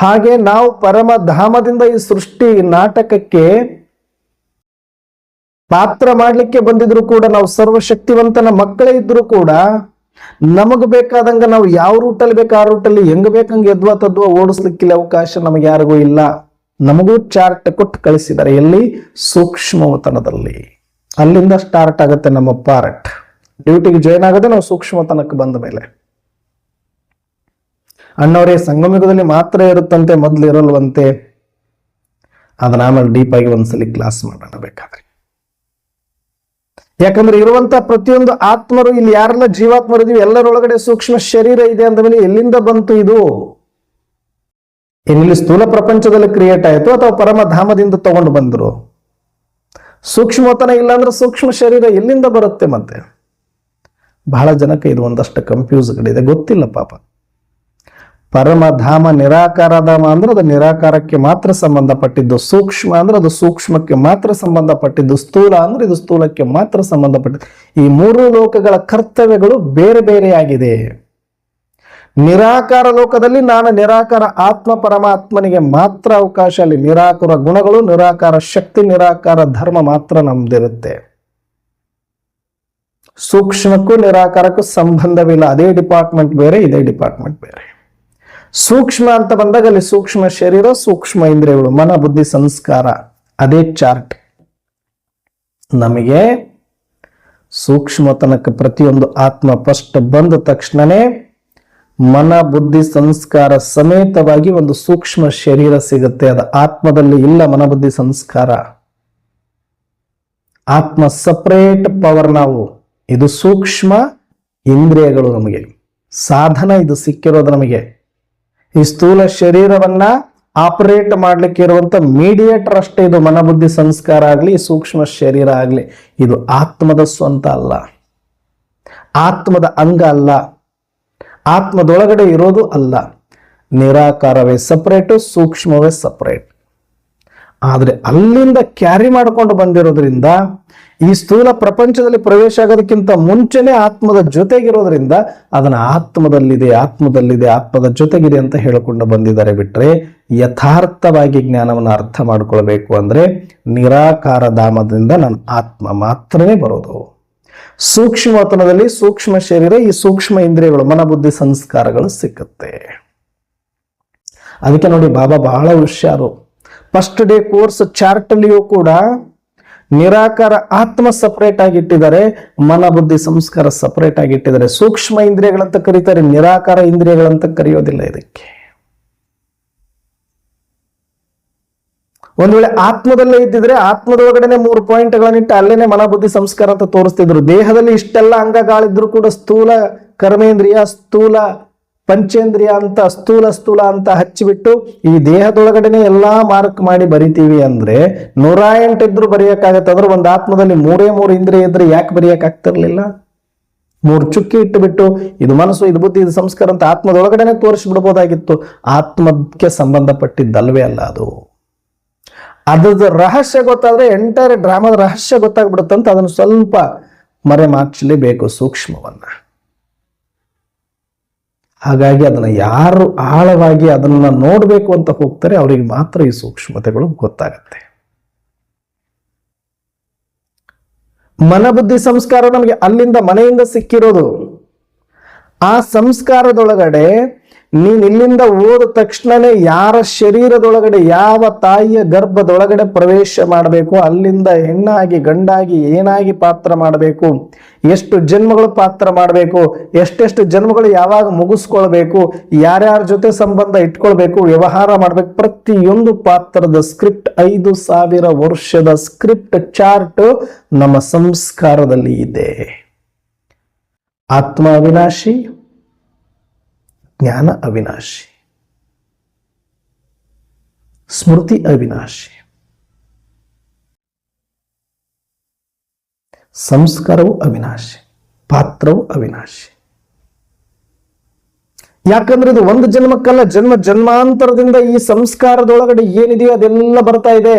ಹಾಗೆ ನಾವು ಪರಮಧಾಮದಿಂದ ಈ ಸೃಷ್ಟಿ ನಾಟಕಕ್ಕೆ ಪಾತ್ರ ಮಾಡ್ಲಿಕ್ಕೆ ಬಂದಿದ್ರು ಕೂಡ, ನಾವು ಸರ್ವಶಕ್ತಿವಂತನ ಮಕ್ಕಳೇ ಇದ್ರು ಕೂಡ ನಮಗ್ ಬೇಕಾದಂಗ ನಾವು ಯಾವ ರೂಟಲ್ಲಿ ಬೇಕು ಆ ರೂಟಲ್ಲಿ ಹೆಂಗ್ ಬೇಕಂಗೆ ಎದ್ವಾ ತದ್ವಾ ಓಡಿಸ್ಲಿಕ್ಕಿಲ್ಲ ಅವಕಾಶ ನಮಗೆ ಯಾರಿಗೂ ಇಲ್ಲ. ನಮಗೂ ಚಾರ್ಟ್ ಕೊಟ್ಟು ಕಳಿಸಿದ್ದಾರೆ. ಎಲ್ಲಿ? ಸೂಕ್ಷ್ಮವತನದಲ್ಲಿ. ಅಲ್ಲಿಂದ ಸ್ಟಾರ್ಟ್ ಆಗುತ್ತೆ ನಮ್ಮ ಪಾರ್ಟ್. ಡ್ಯೂಟಿಗೆ ಜಾಯ್ನ್ ಆಗೋದೇ ನಾವು ಸೂಕ್ಷ್ಮತನಕ್ಕೆ ಬಂದ ಮೇಲೆ. ಅಣ್ಣವರೇ ಸಂಗಮಯುಗದಲ್ಲಿ ಮಾತ್ರ ಇರುತ್ತಂತೆ, ಮೊದ್ಲು ಇರಲ್ವಂತೆ. ಅದನ್ನ ಆಮೇಲೆ ಡೀಪ್ ಆಗಿ ಒಂದ್ಸಲಿ ಕ್ಲಾಸ್ ಮಾಡೋಣ ಬೇಕಾದ್ರೆ. ಯಾಕಂದ್ರೆ ಇರುವಂತ ಪ್ರತಿಯೊಂದು ಆತ್ಮರು, ಇಲ್ಲಿ ಯಾರೆಲ್ಲ ಜೀವಾತ್ಮರು ಇದೀವಿ ಎಲ್ಲರೊಳಗಡೆ ಸೂಕ್ಷ್ಮ ಶರೀರ ಇದೆ ಅಂದ ಮೇಲೆ ಎಲ್ಲಿಂದ ಬಂತು ಇದು? ಇಲ್ಲಿ ಸ್ಥೂಲ ಪ್ರಪಂಚದಲ್ಲಿ ಕ್ರಿಯೇಟ್ ಆಯಿತು ಅಥವಾ ಪರಮಧಾಮದಿಂದ ತಗೊಂಡು ಬಂದ್ರು? ಸೂಕ್ಷ್ಮತನ ಇಲ್ಲ ಅಂದ್ರೆ ಸೂಕ್ಷ್ಮ ಶರೀರ ಎಲ್ಲಿಂದ ಬರುತ್ತೆ? ಮತ್ತೆ ಬಹಳ ಜನಕ್ಕೆ ಇದು ಒಂದಷ್ಟು ಕನ್ಫ್ಯೂಸ್ಗಳಿದೆ, ಗೊತ್ತಿಲ್ಲ ಪಾಪ. ಪರಮಧಾಮ ನಿರಾಕಾರಧಾಮ ಅಂದ್ರೆ ಅದು ನಿರಾಕಾರಕ್ಕೆ ಮಾತ್ರ ಸಂಬಂಧಪಟ್ಟಿದ್ದು, ಸೂಕ್ಷ್ಮ ಅಂದ್ರೆ ಅದು ಸೂಕ್ಷ್ಮಕ್ಕೆ ಮಾತ್ರ ಸಂಬಂಧಪಟ್ಟಿದ್ದು, ಸ್ಥೂಲ ಅಂದ್ರೆ ಇದು ಸ್ಥೂಲಕ್ಕೆ ಮಾತ್ರ ಸಂಬಂಧಪಟ್ಟಿದ್ದು. ಈ ಮೂರು ಲೋಕಗಳ ಕರ್ತವ್ಯಗಳು ಬೇರೆ ಬೇರೆಯಾಗಿದೆ. ನಿರಾಕಾರ ಲೋಕದಲ್ಲಿ ನಾನು ನಿರಾಕಾರ ಆತ್ಮ ಪರಮಾತ್ಮನಿಗೆ ಮಾತ್ರ ಅವಕಾಶ, ಅಲ್ಲಿ ನಿರಾಕಾರ ಗುಣಗಳು, ನಿರಾಕಾರ ಶಕ್ತಿ, ನಿರಾಕಾರ ಧರ್ಮ ಮಾತ್ರ ನಮ್ದಿರುತ್ತೆ. ಸೂಕ್ಷ್ಮಕ್ಕೂ ನಿರಾಕಾರಕ್ಕೂ ಸಂಬಂಧವಿಲ್ಲ. ಅದೇ ಡಿಪಾರ್ಟ್ಮೆಂಟ್ ಬೇರೆ, ಇದೇ ಡಿಪಾರ್ಟ್ಮೆಂಟ್ ಬೇರೆ. ಸೂಕ್ಷ್ಮ ಅಂತ ಬಂದಾಗ ಅಲ್ಲಿ ಸೂಕ್ಷ್ಮ ಶರೀರ, ಸೂಕ್ಷ್ಮ ಇಂದ್ರಿಯಗಳು, ಮನ ಬುದ್ಧಿ ಸಂಸ್ಕಾರ, ಅದೇ ಚಾರ್ಟ್. ನಮಗೆ ಸೂಕ್ಷ್ಮತನಕ್ಕೆ ಪ್ರತಿಯೊಂದು ಆತ್ಮ ಫಸ್ಟ್ ಬಂದ ತಕ್ಷಣನೇ ಮನ ಬುದ್ಧಿ ಸಂಸ್ಕಾರ ಸಮೇತವಾಗಿ ಒಂದು ಸೂಕ್ಷ್ಮ ಶರೀರ ಸಿಗುತ್ತೆ. ಅದು ಆತ್ಮದಲ್ಲಿ ಇಲ್ಲ. ಮನ ಬುದ್ಧಿ ಸಂಸ್ಕಾರ ಆತ್ಮ ಸಪರೇಟ್ ಪವರ್. ನಾವು ಇದು ಸೂಕ್ಷ್ಮ ಇಂದ್ರಿಯಗಳು, ನಮಗೆ ಸಾಧನ ಇದು ಸಿಕ್ಕಿರೋದು. ನಮಗೆ ಈ ಸ್ಥೂಲ ಶರೀರವನ್ನ ಆಪರೇಟ್ ಮಾಡ್ಲಿಕ್ಕೆ ಇರುವಂತ ಮೀಡಿಯೇಟರ್ ಅಷ್ಟೇ ಇದು. ಮನ ಬುದ್ಧಿ ಸಂಸ್ಕಾರ ಆಗ್ಲಿ, ಸೂಕ್ಷ್ಮ ಶರೀರ ಆಗ್ಲಿ, ಇದು ಆತ್ಮದ ಸ್ವಂತ ಅಲ್ಲ, ಆತ್ಮದ ಅಂಗ ಅಲ್ಲ, ಆತ್ಮದೊಳಗಡೆ ಇರೋದು ಅಲ್ಲ. ನಿರಾಕಾರವೇ ಸಪರೇಟು, ಸೂಕ್ಷ್ಮವೇ ಸಪರೇಟ್. ಆದ್ರೆ ಅಲ್ಲಿಂದ ಕ್ಯಾರಿ ಮಾಡ್ಕೊಂಡು ಬಂದಿರೋದ್ರಿಂದ ಈ ಸ್ಥೂಲ ಪ್ರಪಂಚದಲ್ಲಿ ಪ್ರವೇಶ ಆಗೋದಕ್ಕಿಂತ ಮುಂಚೆನೆ ಆತ್ಮದ ಜೊತೆಗಿರೋದ್ರಿಂದ ಅದನ್ನ ಆತ್ಮದಲ್ಲಿದೆ, ಆತ್ಮದಲ್ಲಿದೆ, ಆತ್ಮದ ಜೊತೆಗಿದೆ ಅಂತ ಹೇಳಿಕೊಂಡು ಬಂದಿದ್ದಾರೆ. ಬಿಟ್ರೆ ಯಥಾರ್ಥವಾಗಿ ಜ್ಞಾನವನ್ನು ಅರ್ಥ ಮಾಡ್ಕೊಳ್ಬೇಕು ಅಂದ್ರೆ ನಿರಾಕಾರ ಧಾಮದಿಂದ ನನ್ನ ಆತ್ಮ ಮಾತ್ರನೇ ಬರೋದು. ಸೂಕ್ಷ್ಮತನದಲ್ಲಿ ಸೂಕ್ಷ್ಮ ಶರೀರ, ಈ ಸೂಕ್ಷ್ಮ ಇಂದ್ರಿಯಗಳು, ಮನ ಬುದ್ಧಿ ಸಂಸ್ಕಾರಗಳು ಸಿಕ್ಕುತ್ತೆ. ಅದಕ್ಕೆ ನೋಡಿ ಬಾಬಾ ಬಹಳ ಹುಷಾರು. ಫಸ್ಟ್ ಡೇ ಕೋರ್ಸ್ ಚಾರ್ಟ್ ಅಲ್ಲಿಯೂ ಕೂಡ ನಿರಾಕಾರ ಆತ್ಮ ಸಪರೇಟ್ ಆಗಿ ಇಟ್ಟಿದ್ದಾರೆ, ಮನ ಬುದ್ಧಿ ಸಂಸ್ಕಾರ ಸಪರೇಟ್ ಆಗಿ ಇಟ್ಟಿದ್ದಾರೆ. ಸೂಕ್ಷ್ಮ ಇಂದ್ರಿಯಗಳಂತ ಕರೀತಾರೆ, ನಿರಾಕಾರ ಇಂದ್ರಿಯಗಳಂತ ಕರೆಯೋದಿಲ್ಲ ಇದಕ್ಕೆ. ಒಂದ್ ವೇಳೆ ಆತ್ಮದಲ್ಲೇ ಇದ್ದಿದ್ರೆ ಆತ್ಮದೊಳಗಡೆನೆ 3 ಪಾಯಿಂಟ್ಗಳನ್ನಿಟ್ಟು ಅಲ್ಲೇನೆ ಮನ ಬುದ್ಧಿ ಸಂಸ್ಕಾರ ಅಂತ ತೋರಿಸ್ತಿದ್ರು. ದೇಹದಲ್ಲಿ ಇಷ್ಟೆಲ್ಲ ಅಂಗಗಳಿದ್ರು ಕೂಡ ಸ್ಥೂಲ ಕರ್ಮೇಂದ್ರಿಯ, ಸ್ಥೂಲ ಪಂಚೇಂದ್ರಿಯ ಅಂತ ಸ್ಥೂಲ ಅಂತ ಹಚ್ಚಿಬಿಟ್ಟು ಈ ದೇಹದೊಳಗಡೆನೆ ಎಲ್ಲಾ ಮಾರ್ಕ್ ಮಾಡಿ ಬರಿತೀವಿ ಅಂದ್ರೆ 108 ಇದ್ರು ಬರೆಯಕ್ಕಾಗತ್ತೆ. ಅಂದ್ರೆ ಒಂದು ಆತ್ಮದಲ್ಲಿ 3 ಇಂದ್ರಿಯ ಇದ್ರೆ ಯಾಕೆ ಬರೆಯಕ್ ಆಗ್ತಿರ್ಲಿಲ್ಲ? 3 ಚುಕ್ಕಿ ಇಟ್ಟುಬಿಟ್ಟು ಇದು ಮನಸ್ಸು, ಇದು ಬುದ್ಧಿ, ಇದು ಸಂಸ್ಕಾರ ಅಂತ ಆತ್ಮದೊಳಗಡೆನೆ ತೋರಿಸ್ಬಿಡ್ಬೋದಾಗಿತ್ತು. ಆತ್ಮಕ್ಕೆ ಸಂಬಂಧಪಟ್ಟಿದ್ದಲ್ವೇ ಅಲ್ಲ ಅದು. ಅದ್ರದ್ದು ರಹಸ್ಯ ಗೊತ್ತಾದ್ರೆ ಎಂಟೈರ್ ಡ್ರಾಮಾದ ರಹಸ್ಯ ಗೊತ್ತಾಗ್ಬಿಡುತ್ತಂತ ಅದನ್ನು ಸ್ವಲ್ಪ ಮರೆಮಾಚಲೇಬೇಕು ಸೂಕ್ಷ್ಮವನ್ನ. ಹಾಗಾಗಿ ಅದನ್ನ ಯಾರು ಆಳವಾಗಿ ಅದನ್ನ ನೋಡ್ಬೇಕು ಅಂತ ಹೋಗ್ತಾರೆ ಅವರಿಗೆ ಮಾತ್ರ ಈ ಸೂಕ್ಷ್ಮತೆಗಳು ಗೊತ್ತಾಗತ್ತೆ. ಮನಬುದ್ಧಿ ಸಂಸ್ಕಾರ ನಮಗೆ ಅಲ್ಲಿಂದ ಮನೆಯಿಂದ ಸಿಕ್ಕಿರೋದು. ಆ ಸಂಸ್ಕಾರದೊಳಗಡೆ ನೀನ್ ಇಲ್ಲಿಂದ ಹೋದ ತಕ್ಷಣನೇ ಯಾರ ಶರೀರದೊಳಗಡೆ, ಯಾವ ತಾಯಿಯ ಗರ್ಭದೊಳಗಡೆ ಪ್ರವೇಶ ಮಾಡಬೇಕು, ಅಲ್ಲಿಂದ ಹೆಣ್ಣಾಗಿ ಗಂಡಾಗಿ ಏನಾಗಿ ಪಾತ್ರ ಮಾಡಬೇಕು, ಎಷ್ಟು ಜನ್ಮಗಳು ಪಾತ್ರ ಮಾಡಬೇಕು, ಎಷ್ಟೆಷ್ಟು ಜನ್ಮಗಳು ಯಾವಾಗ ಮುಗಿಸ್ಕೊಳ್ಬೇಕು, ಯಾರ್ಯಾರ ಜೊತೆ ಸಂಬಂಧ ಇಟ್ಕೊಳ್ಬೇಕು, ವ್ಯವಹಾರ ಮಾಡ್ಬೇಕು, ಪ್ರತಿಯೊಂದು ಪಾತ್ರದ ಸ್ಕ್ರಿಪ್ಟ್ 5000 ವರ್ಷದ ಸ್ಕ್ರಿಪ್ಟ್ ಚಾರ್ಟ್ ನಮ್ಮ ಸಂಸ್ಕಾರದಲ್ಲಿ ಇದೆ. ಆತ್ಮ ಅವಿನಾಶಿ, ಜ್ಞಾನ ಅವಿನಾಶಿ, ಸ್ಮೃತಿ ಅವಿನಾಶಿ, ಸಂಸ್ಕಾರವು ಅವಿನಾಶಿ, ಪಾತ್ರವು ಅವಿನಾಶಿ. ಯಾಕಂದ್ರೆ ಇದು ಒಂದು ಜನ್ಮಕ್ಕಲ್ಲ, ಜನ್ಮಾಂತರದಿಂದ ಈ ಸಂಸ್ಕಾರದೊಳಗಡೆ ಏನಿದೆಯೋ ಅದೆಲ್ಲ ಬರ್ತಾ ಇದೆ.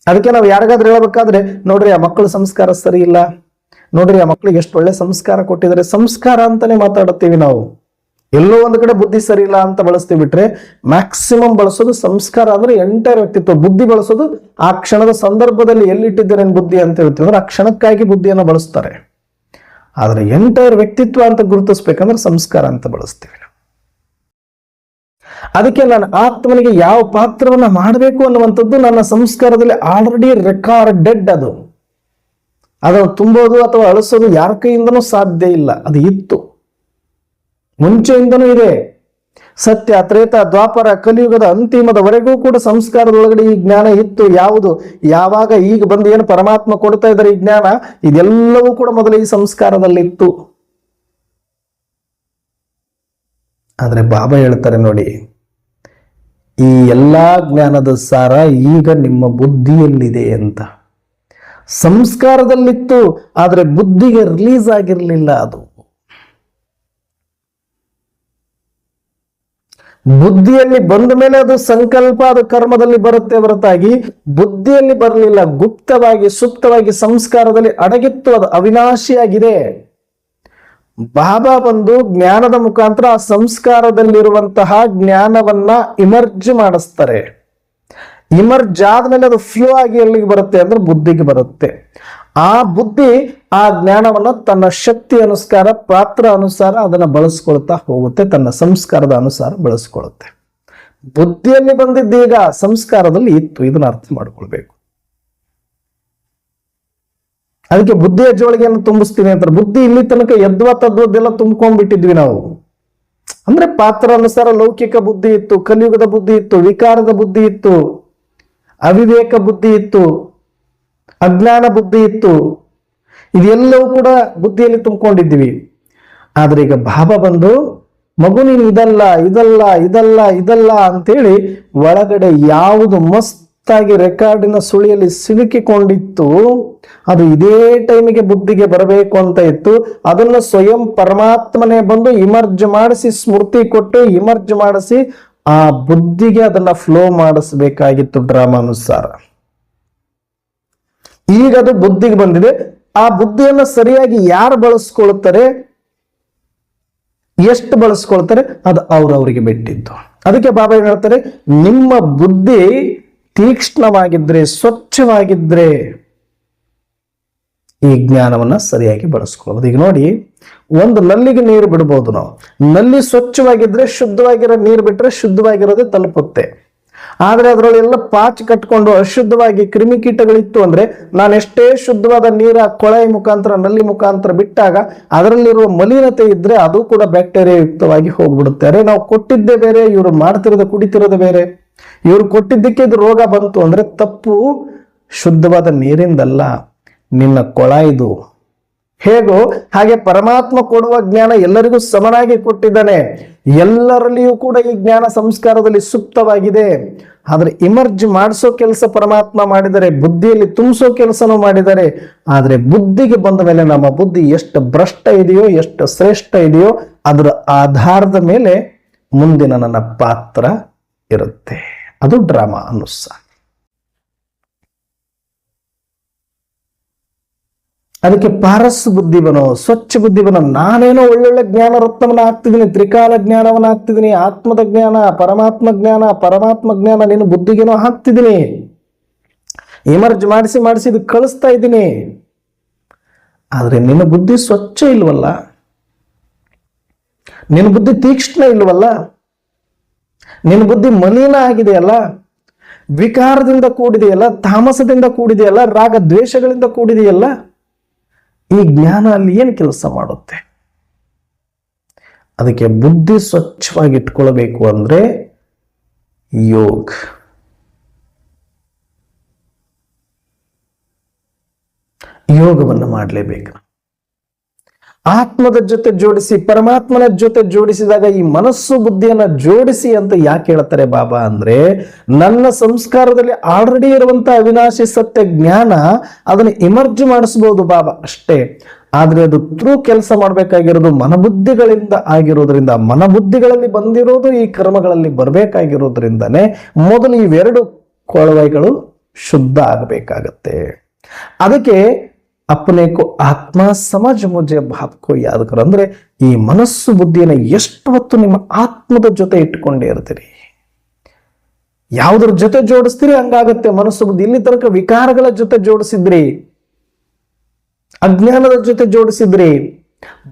ಅದಕ್ಕೆ ನಾವು ಯಾರಿಗಾದ್ರೂ ಹೇಳ್ಬೇಕಾದ್ರೆ, ನೋಡ್ರಿ ಆ ಮಕ್ಕಳ ಸಂಸ್ಕಾರ ಸರಿ ಇಲ್ಲ, ನೋಡ್ರಿ ಆ ಮಕ್ಕಳಿಗೆ ಎಷ್ಟು ಒಳ್ಳೆ ಸಂಸ್ಕಾರ ಕೊಟ್ಟಿದ್ದಾರೆ, ಸಂಸ್ಕಾರ ಅಂತಾನೆ ಮಾತಾಡುತ್ತೀವಿ ನಾವು. ಎಲ್ಲೋ ಒಂದು ಕಡೆ ಬುದ್ಧಿ ಸರಿ ಇಲ್ಲ ಅಂತ ಬಳಸ್ತೀವಿ ಬಿಟ್ರೆ ಮ್ಯಾಕ್ಸಿಮಮ್ ಬಳಸೋದು ಸಂಸ್ಕಾರ. ಅಂದ್ರೆ ಎಂಟೈರ್ ವ್ಯಕ್ತಿತ್ವ. ಬುದ್ಧಿ ಬಳಸೋದು ಆ ಕ್ಷಣದ ಸಂದರ್ಭದಲ್ಲಿ ಎಲ್ಲಿಟ್ಟಿದ್ದೇನೆ ಬುದ್ಧಿ ಅಂತ ಹೇಳ್ತೀವಿ ಅಂದ್ರೆ ಆ ಕ್ಷಣಕ್ಕಾಗಿ ಬುದ್ಧಿಯನ್ನು ಬಳಸ್ತಾರೆ. ಆದ್ರೆ ಎಂಟೈರ್ ವ್ಯಕ್ತಿತ್ವ ಅಂತ ಗುರುತಿಸ್ಬೇಕಂದ್ರೆ ಸಂಸ್ಕಾರ ಅಂತ ಬಳಸ್ತೀವಿ. ಅದಕ್ಕೆ ನಾನು ಆತ್ಮನಿಗೆ ಯಾವ ಪಾತ್ರವನ್ನ ಮಾಡಬೇಕು ಅನ್ನುವಂಥದ್ದು ನನ್ನ ಸಂಸ್ಕಾರದಲ್ಲಿ ಆಲ್ರೆಡಿ ರೆಕಾರ್ಡೆಡ್. ಅದನ್ನು ತುಂಬೋದು ಅಥವಾ ಅಳಿಸೋದು ಯಾರ ಕೈಯಿಂದನೂ ಸಾಧ್ಯ ಇಲ್ಲ. ಅದು ಇತ್ತು, ಮುಂಚೆಯಿಂದನೂ ಇದೆ. ಸತ್ಯ, ತ್ರೇತ, ದ್ವಾಪರ, ಕಲಿಯುಗದ ಅಂತಿಮದವರೆಗೂ ಕೂಡ ಸಂಸ್ಕಾರದೊಳಗಡೆ ಈ ಜ್ಞಾನ ಇತ್ತು. ಯಾವುದು ಯಾವಾಗ ಈಗ ಬಂದು ಏನು ಪರಮಾತ್ಮ ಕೊಡ್ತಾ ಇದ್ದಾರೆ ಈ ಜ್ಞಾನ, ಇದೆಲ್ಲವೂ ಕೂಡ ಮೊದಲು ಈ ಸಂಸ್ಕಾರದಲ್ಲಿತ್ತು. ಆದ್ರೆ ಬಾಬಾ ಹೇಳ್ತಾರೆ ನೋಡಿ, ಈ ಎಲ್ಲಾ ಜ್ಞಾನದ ಸಾರ ಈಗ ನಿಮ್ಮ ಬುದ್ಧಿಯಲ್ಲಿದೆ ಅಂತ. ಸಂಸ್ಕಾರದಲ್ಲಿತ್ತು, ಆದ್ರೆ ಬುದ್ಧಿಗೆ ರಿಲೀಸ್ ಆಗಿರ್ಲಿಲ್ಲ. ಅದು ಬುದ್ಧಿಯಲ್ಲಿ ಬಂದ ಮೇಲೆ ಅದು ಸಂಕಲ್ಪ, ಅದು ಕರ್ಮದಲ್ಲಿ ಬರುತ್ತೆ ಹೊರತಾಗಿ ಬುದ್ಧಿಯಲ್ಲಿ ಬರಲಿಲ್ಲ. ಗುಪ್ತವಾಗಿ ಸುಪ್ತವಾಗಿ ಸಂಸ್ಕಾರದಲ್ಲಿ ಅಡಗಿತ್ತು. ಅದು ಅವಿನಾಶಿಯಾಗಿದೆ. ಬಾಬಾ ಬಂದು ಜ್ಞಾನದ ಮುಖಾಂತರ ಆ ಸಂಸ್ಕಾರದಲ್ಲಿರುವಂತಹ ಜ್ಞಾನವನ್ನ ಇಮರ್ಜ್ ಮಾಡಿಸ್ತಾರೆ. ಇಮರ್ಜ್ ಆದ್ಮೇಲೆ ಅದು ಫ್ಲೋ ಆಗಿ ಎಲ್ಲಿಗೆ ಬರುತ್ತೆ ಅಂದ್ರೆ ಬುದ್ಧಿಗೆ ಬರುತ್ತೆ. ಆ ಬುದ್ಧಿ ಆ ಜ್ಞಾನವನ್ನ ತನ್ನ ಶಕ್ತಿ ಅನುಸಾರ, ಪಾತ್ರ ಅನುಸಾರ ಅದನ್ನ ಬಳಸ್ಕೊಳ್ತಾ ಹೋಗುತ್ತೆ, ತನ್ನ ಸಂಸ್ಕಾರದ ಅನುಸಾರ ಬಳಸ್ಕೊಳ್ಳುತ್ತೆ. ಬುದ್ಧಿಯಲ್ಲಿ ಬಂದಿದ್ದೀಗ ಸಂಸ್ಕಾರದಲ್ಲಿ ಇತ್ತು. ಇದನ್ನ ಅರ್ಥ ಮಾಡ್ಕೊಳ್ಬೇಕು. ಅದಕ್ಕೆ ಬುದ್ಧಿಯ ಜೋಳಿಗೆಯನ್ನು ತುಂಬಿಸ್ತೀನಿ ಅಂತಾರೆ. ಬುದ್ಧಿ ಇಲ್ಲಿ ತನಕ ಯದ್ವಾ ತದ್ವದ್ದೆಲ್ಲ ತುಂಬ್ಕೊಂಡ್ಬಿಟ್ಟಿದ್ವಿ ನಾವು. ಅಂದ್ರೆ ಪಾತ್ರ ಅನುಸಾರ ಲೌಕಿಕ ಬುದ್ಧಿ ಇತ್ತು, ಕಲಿಯುಗದ ಬುದ್ಧಿ ಇತ್ತು, ವಿಕಾರದ ಬುದ್ಧಿ ಇತ್ತು, ಅವಿವೇಕ ಬುದ್ಧಿ ಇತ್ತು, ಅಜ್ಞಾನ ಬುದ್ಧಿ ಇತ್ತು. ಇದೆಲ್ಲವೂ ಕೂಡ ಬುದ್ಧಿಯಲ್ಲಿ ತುಂಬಿಕೊಂಡಿದ್ವಿ. ಆದ್ರೆ ಈಗ ಬಾಬಾ ಬಂದು ಮಗು ನೀನು ಇದಲ್ಲ ಇದಲ್ಲ ಇದಲ್ಲ ಇದಲ್ಲ ಅಂತೇಳಿ ಒಳಗಡೆ ಯಾವುದು ಮಸ್ತಾಗಿ ರೆಕಾರ್ಡಿನ ಸುಳಿಯಲ್ಲಿ ಸಿಲುಕಿಕೊಂಡಿತ್ತು ಅದು ಇದೇ ಟೈಮಿಗೆ ಬುದ್ಧಿಗೆ ಬರಬೇಕು ಅಂತ ಇತ್ತು. ಅದನ್ನು ಸ್ವಯಂ ಪರಮಾತ್ಮನೇ ಬಂದು ಇಮರ್ಜ್ ಮಾಡಿಸಿ, ಸ್ಮೃತಿ ಕೊಟ್ಟು ಇಮರ್ಜ್ ಮಾಡಿಸಿ ಆ ಬುದ್ಧಿಗೆ ಅದನ್ನ ಫ್ಲೋ ಮಾಡಿಸಬೇಕಾಗಿತ್ತು ಡ್ರಾಮಾನುಸಾರ. ಈಗ ಅದು ಬುದ್ಧಿಗೆ ಬಂದಿದೆ. ಆ ಬುದ್ಧಿಯನ್ನು ಸರಿಯಾಗಿ ಯಾರು ಬಳಸ್ಕೊಳ್ತಾರೆ, ಎಷ್ಟು ಬಳಸ್ಕೊಳ್ತಾರೆ, ಅದು ಅವ್ರವರಿಗೆ ಬಿಟ್ಟಿದ್ದು. ಅದಕ್ಕೆ ಬಾಬಾ ಏನ್ ಹೇಳ್ತಾರೆ, ನಿಮ್ಮ ಬುದ್ಧಿ ತೀಕ್ಷ್ಣವಾಗಿದ್ರೆ, ಸ್ವಚ್ಛವಾಗಿದ್ರೆ ಈ ಜ್ಞಾನವನ್ನ ಸರಿಯಾಗಿ ಬಳಸ್ಕೊಳ್ಳೋದು. ಈಗ ನೋಡಿ, ಒಂದು ನಲ್ಲಿಗೆ ನೀರು ಬಿಡಬಹುದು ನಾವು. ನಲ್ಲಿ ಸ್ವಚ್ಛವಾಗಿದ್ರೆ, ಶುದ್ಧವಾಗಿರೋ ನೀರು ಬಿಟ್ರೆ ಶುದ್ಧವಾಗಿರೋದೇ ತಲುಪುತ್ತೆ. ಆದ್ರೆ ಅದರಲ್ಲೆಲ್ಲ ಪಾಚಿ ಕಟ್ಕೊಂಡು ಅಶುದ್ಧವಾಗಿ ಕ್ರಿಮಿಕೀಟಗಳಿತ್ತು ಅಂದ್ರೆ ನಾನು ಎಷ್ಟೇ ಶುದ್ಧವಾದ ನೀರ ಕೊಳವೆ ಮುಖಾಂತರ ನಲ್ಲಿ ಮುಖಾಂತರ ಬಿಟ್ಟಾಗ ಅದರಲ್ಲಿರುವ ಮಲಿನತೆ ಇದ್ರೆ ಅದು ಕೂಡ ಬ್ಯಾಕ್ಟೀರಿಯಾ ಯುಕ್ತವಾಗಿ ಹೋಗ್ಬಿಡುತ್ತೆ. ಅರೆ ನಾವು ಕೊಟ್ಟಿದ್ದೇ ಬೇರೆ, ಇವರು ಮಾಡ್ತಿರೋದು ಕುಡಿತಿರೋದು ಬೇರೆ. ಇವ್ರು ಕೊಟ್ಟಿದ್ದಕ್ಕೆ ಇದು ರೋಗ ಬಂತು ಅಂದ್ರೆ ತಪ್ಪು ಶುದ್ಧವಾದ ನೀರಿಂದಲ್ಲ, ನಿನ್ನ ಕೊಳ ಇದು. ಹೇಗೋ ಹಾಗೆ ಪರಮಾತ್ಮ ಕೊಡುವ ಜ್ಞಾನ ಎಲ್ಲರಿಗೂ ಸಮನಾಗಿ ಕೊಟ್ಟಿದ್ದಾನೆ. ಎಲ್ಲರಲ್ಲಿಯೂ ಕೂಡ ಈ ಜ್ಞಾನ ಸಂಸ್ಕಾರದಲ್ಲಿ ಸುಪ್ತವಾಗಿದೆ. ಆದ್ರೆ ಇಮರ್ಜ್ ಮಾಡಿಸೋ ಕೆಲಸ ಪರಮಾತ್ಮ ಮಾಡಿದರೆ, ಬುದ್ಧಿಯಲ್ಲಿ ತುಂಬಿಸೋ ಕೆಲಸನೂ ಮಾಡಿದ್ದಾರೆ. ಆದ್ರೆ ಬುದ್ಧಿಗೆ ಬಂದ ಮೇಲೆ ನಮ್ಮ ಬುದ್ಧಿ ಎಷ್ಟು ಭ್ರಷ್ಟ ಇದೆಯೋ, ಎಷ್ಟು ಶ್ರೇಷ್ಠ ಇದೆಯೋ ಅದರ ಆಧಾರದ ಮೇಲೆ ಮುಂದಿನ ನನ್ನ ಪಾತ್ರ ಇರುತ್ತೆ. ಅದು ಡ್ರಾಮಾ ಅನುಸಾರ. ಅದಕ್ಕೆ ಪಾರಸ್ ಬುದ್ಧಿ ಬನೋ, ಸ್ವಚ್ಛ ಬುದ್ಧಿ ಬನೋ. ನಾನೇನೋ ಒಳ್ಳೊಳ್ಳೆ ಜ್ಞಾನ ರತ್ನವನ್ನ ಹಾಕ್ತಿದ್ದೀನಿ, ತ್ರಿಕಾಲ ಜ್ಞಾನವನ್ನ ಹಾಕ್ತಿದ್ದೀನಿ, ಆತ್ಮದ ಜ್ಞಾನ, ಪರಮಾತ್ಮ ಜ್ಞಾನ ನಿನ್ನ ಬುದ್ಧಿಗೇನೋ ಹಾಕ್ತಿದ್ದೀನಿ, ಇಮರ್ಜ್ ಮಾಡಿಸಿ ಇದು ಕಳಿಸ್ತಾ ಇದ್ದೀನಿ. ಆದ್ರೆ ನಿನ್ನ ಬುದ್ಧಿ ಸ್ವಚ್ಛ ಇಲ್ವಲ್ಲ, ನಿನ್ನ ಬುದ್ಧಿ ತೀಕ್ಷ್ಣ ಇಲ್ವಲ್ಲ, ನಿನ್ನ ಬುದ್ಧಿ ಮಲಿನ ಆಗಿದೆಯಲ್ಲ, ವಿಕಾರದಿಂದ ಕೂಡಿದೆಯಲ್ಲ, ತಾಮಸದಿಂದ ಕೂಡಿದೆಯಲ್ಲ, ರಾಗ ದ್ವೇಷಗಳಿಂದ ಕೂಡಿದೆಯಲ್ಲ. ಈ ಜ್ಞಾನ ಅಲ್ಲಿ ಏನು ಕೆಲಸ ಮಾಡುತ್ತೆ? ಅದಕ್ಕೆ ಬುದ್ಧಿ ಸ್ವಚ್ಛವಾಗಿ ಇಟ್ಕೊಳ್ಬೇಕು ಅಂದ್ರೆ ಯೋಗವನ್ನು ಮಾಡಲೇಬೇಕು. ಆತ್ಮದ ಜೊತೆ ಜೋಡಿಸಿ, ಪರಮಾತ್ಮನ ಜೊತೆ ಜೋಡಿಸಿದಾಗ ಈ ಮನಸ್ಸು ಬುದ್ಧಿಯನ್ನ ಜೋಡಿಸಿ ಅಂತ ಯಾಕೆ ಹೇಳ್ತಾರೆ ಬಾಬಾ ಅಂದ್ರೆ, ನನ್ನ ಸಂಸ್ಕಾರದಲ್ಲಿ ಆಲ್ರೆಡಿ ಇರುವಂತಹ ಅವಿನಾಶಿ ಸತ್ಯ ಜ್ಞಾನ ಅದನ್ನು ಇಮರ್ಜ್ ಮಾಡಿಸಬಹುದು ಬಾಬಾ ಅಷ್ಟೇ. ಆದ್ರೆ ಅದು ಥ್ರೂ ಕೆಲಸ ಮಾಡಬೇಕಾಗಿರೋದು ಮನಬುದ್ಧಿಗಳಿಂದ ಆಗಿರೋದ್ರಿಂದ, ಮನಬುದ್ಧಿಗಳಲ್ಲಿ ಬಂದಿರೋದು ಈ ಕರ್ಮಗಳಲ್ಲಿ ಬರಬೇಕಾಗಿರೋದ್ರಿಂದನೇ ಮೊದಲು ಇವೆರಡು ಕೊಳವೆಗಳು ಶುದ್ಧ ಆಗಬೇಕಾಗತ್ತೆ. ಅದಕ್ಕೆ अपने को आत्मा समझ मुझे भाव को याद करो ಅಂದ್ರೆ ಈ ಮನಸ್ಸು ಬುದ್ಧಿಯನ್ನು ಎಷ್ಟು ಹೊತ್ತು ನಿಮ್ಮ ಆತ್ಮದ ಜೊತೆ ಇಟ್ಕೊಂಡೇ ಇರ್ತೀರಿ, ಯಾವುದರ ಜೊತೆ ಜೋಡಿಸ್ತೀರಿ ಹಂಗಾಗತ್ತೆ ಮನಸ್ಸು ಬುದ್ಧಿ. ಇಲ್ಲಿ ತನಕ ವಿಕಾರಗಳ ಜೊತೆ ಜೋಡಿಸಿದ್ರಿ, ಅಜ್ಞಾನದ ಜೊತೆ ಜೋಡಿಸಿದ್ರಿ,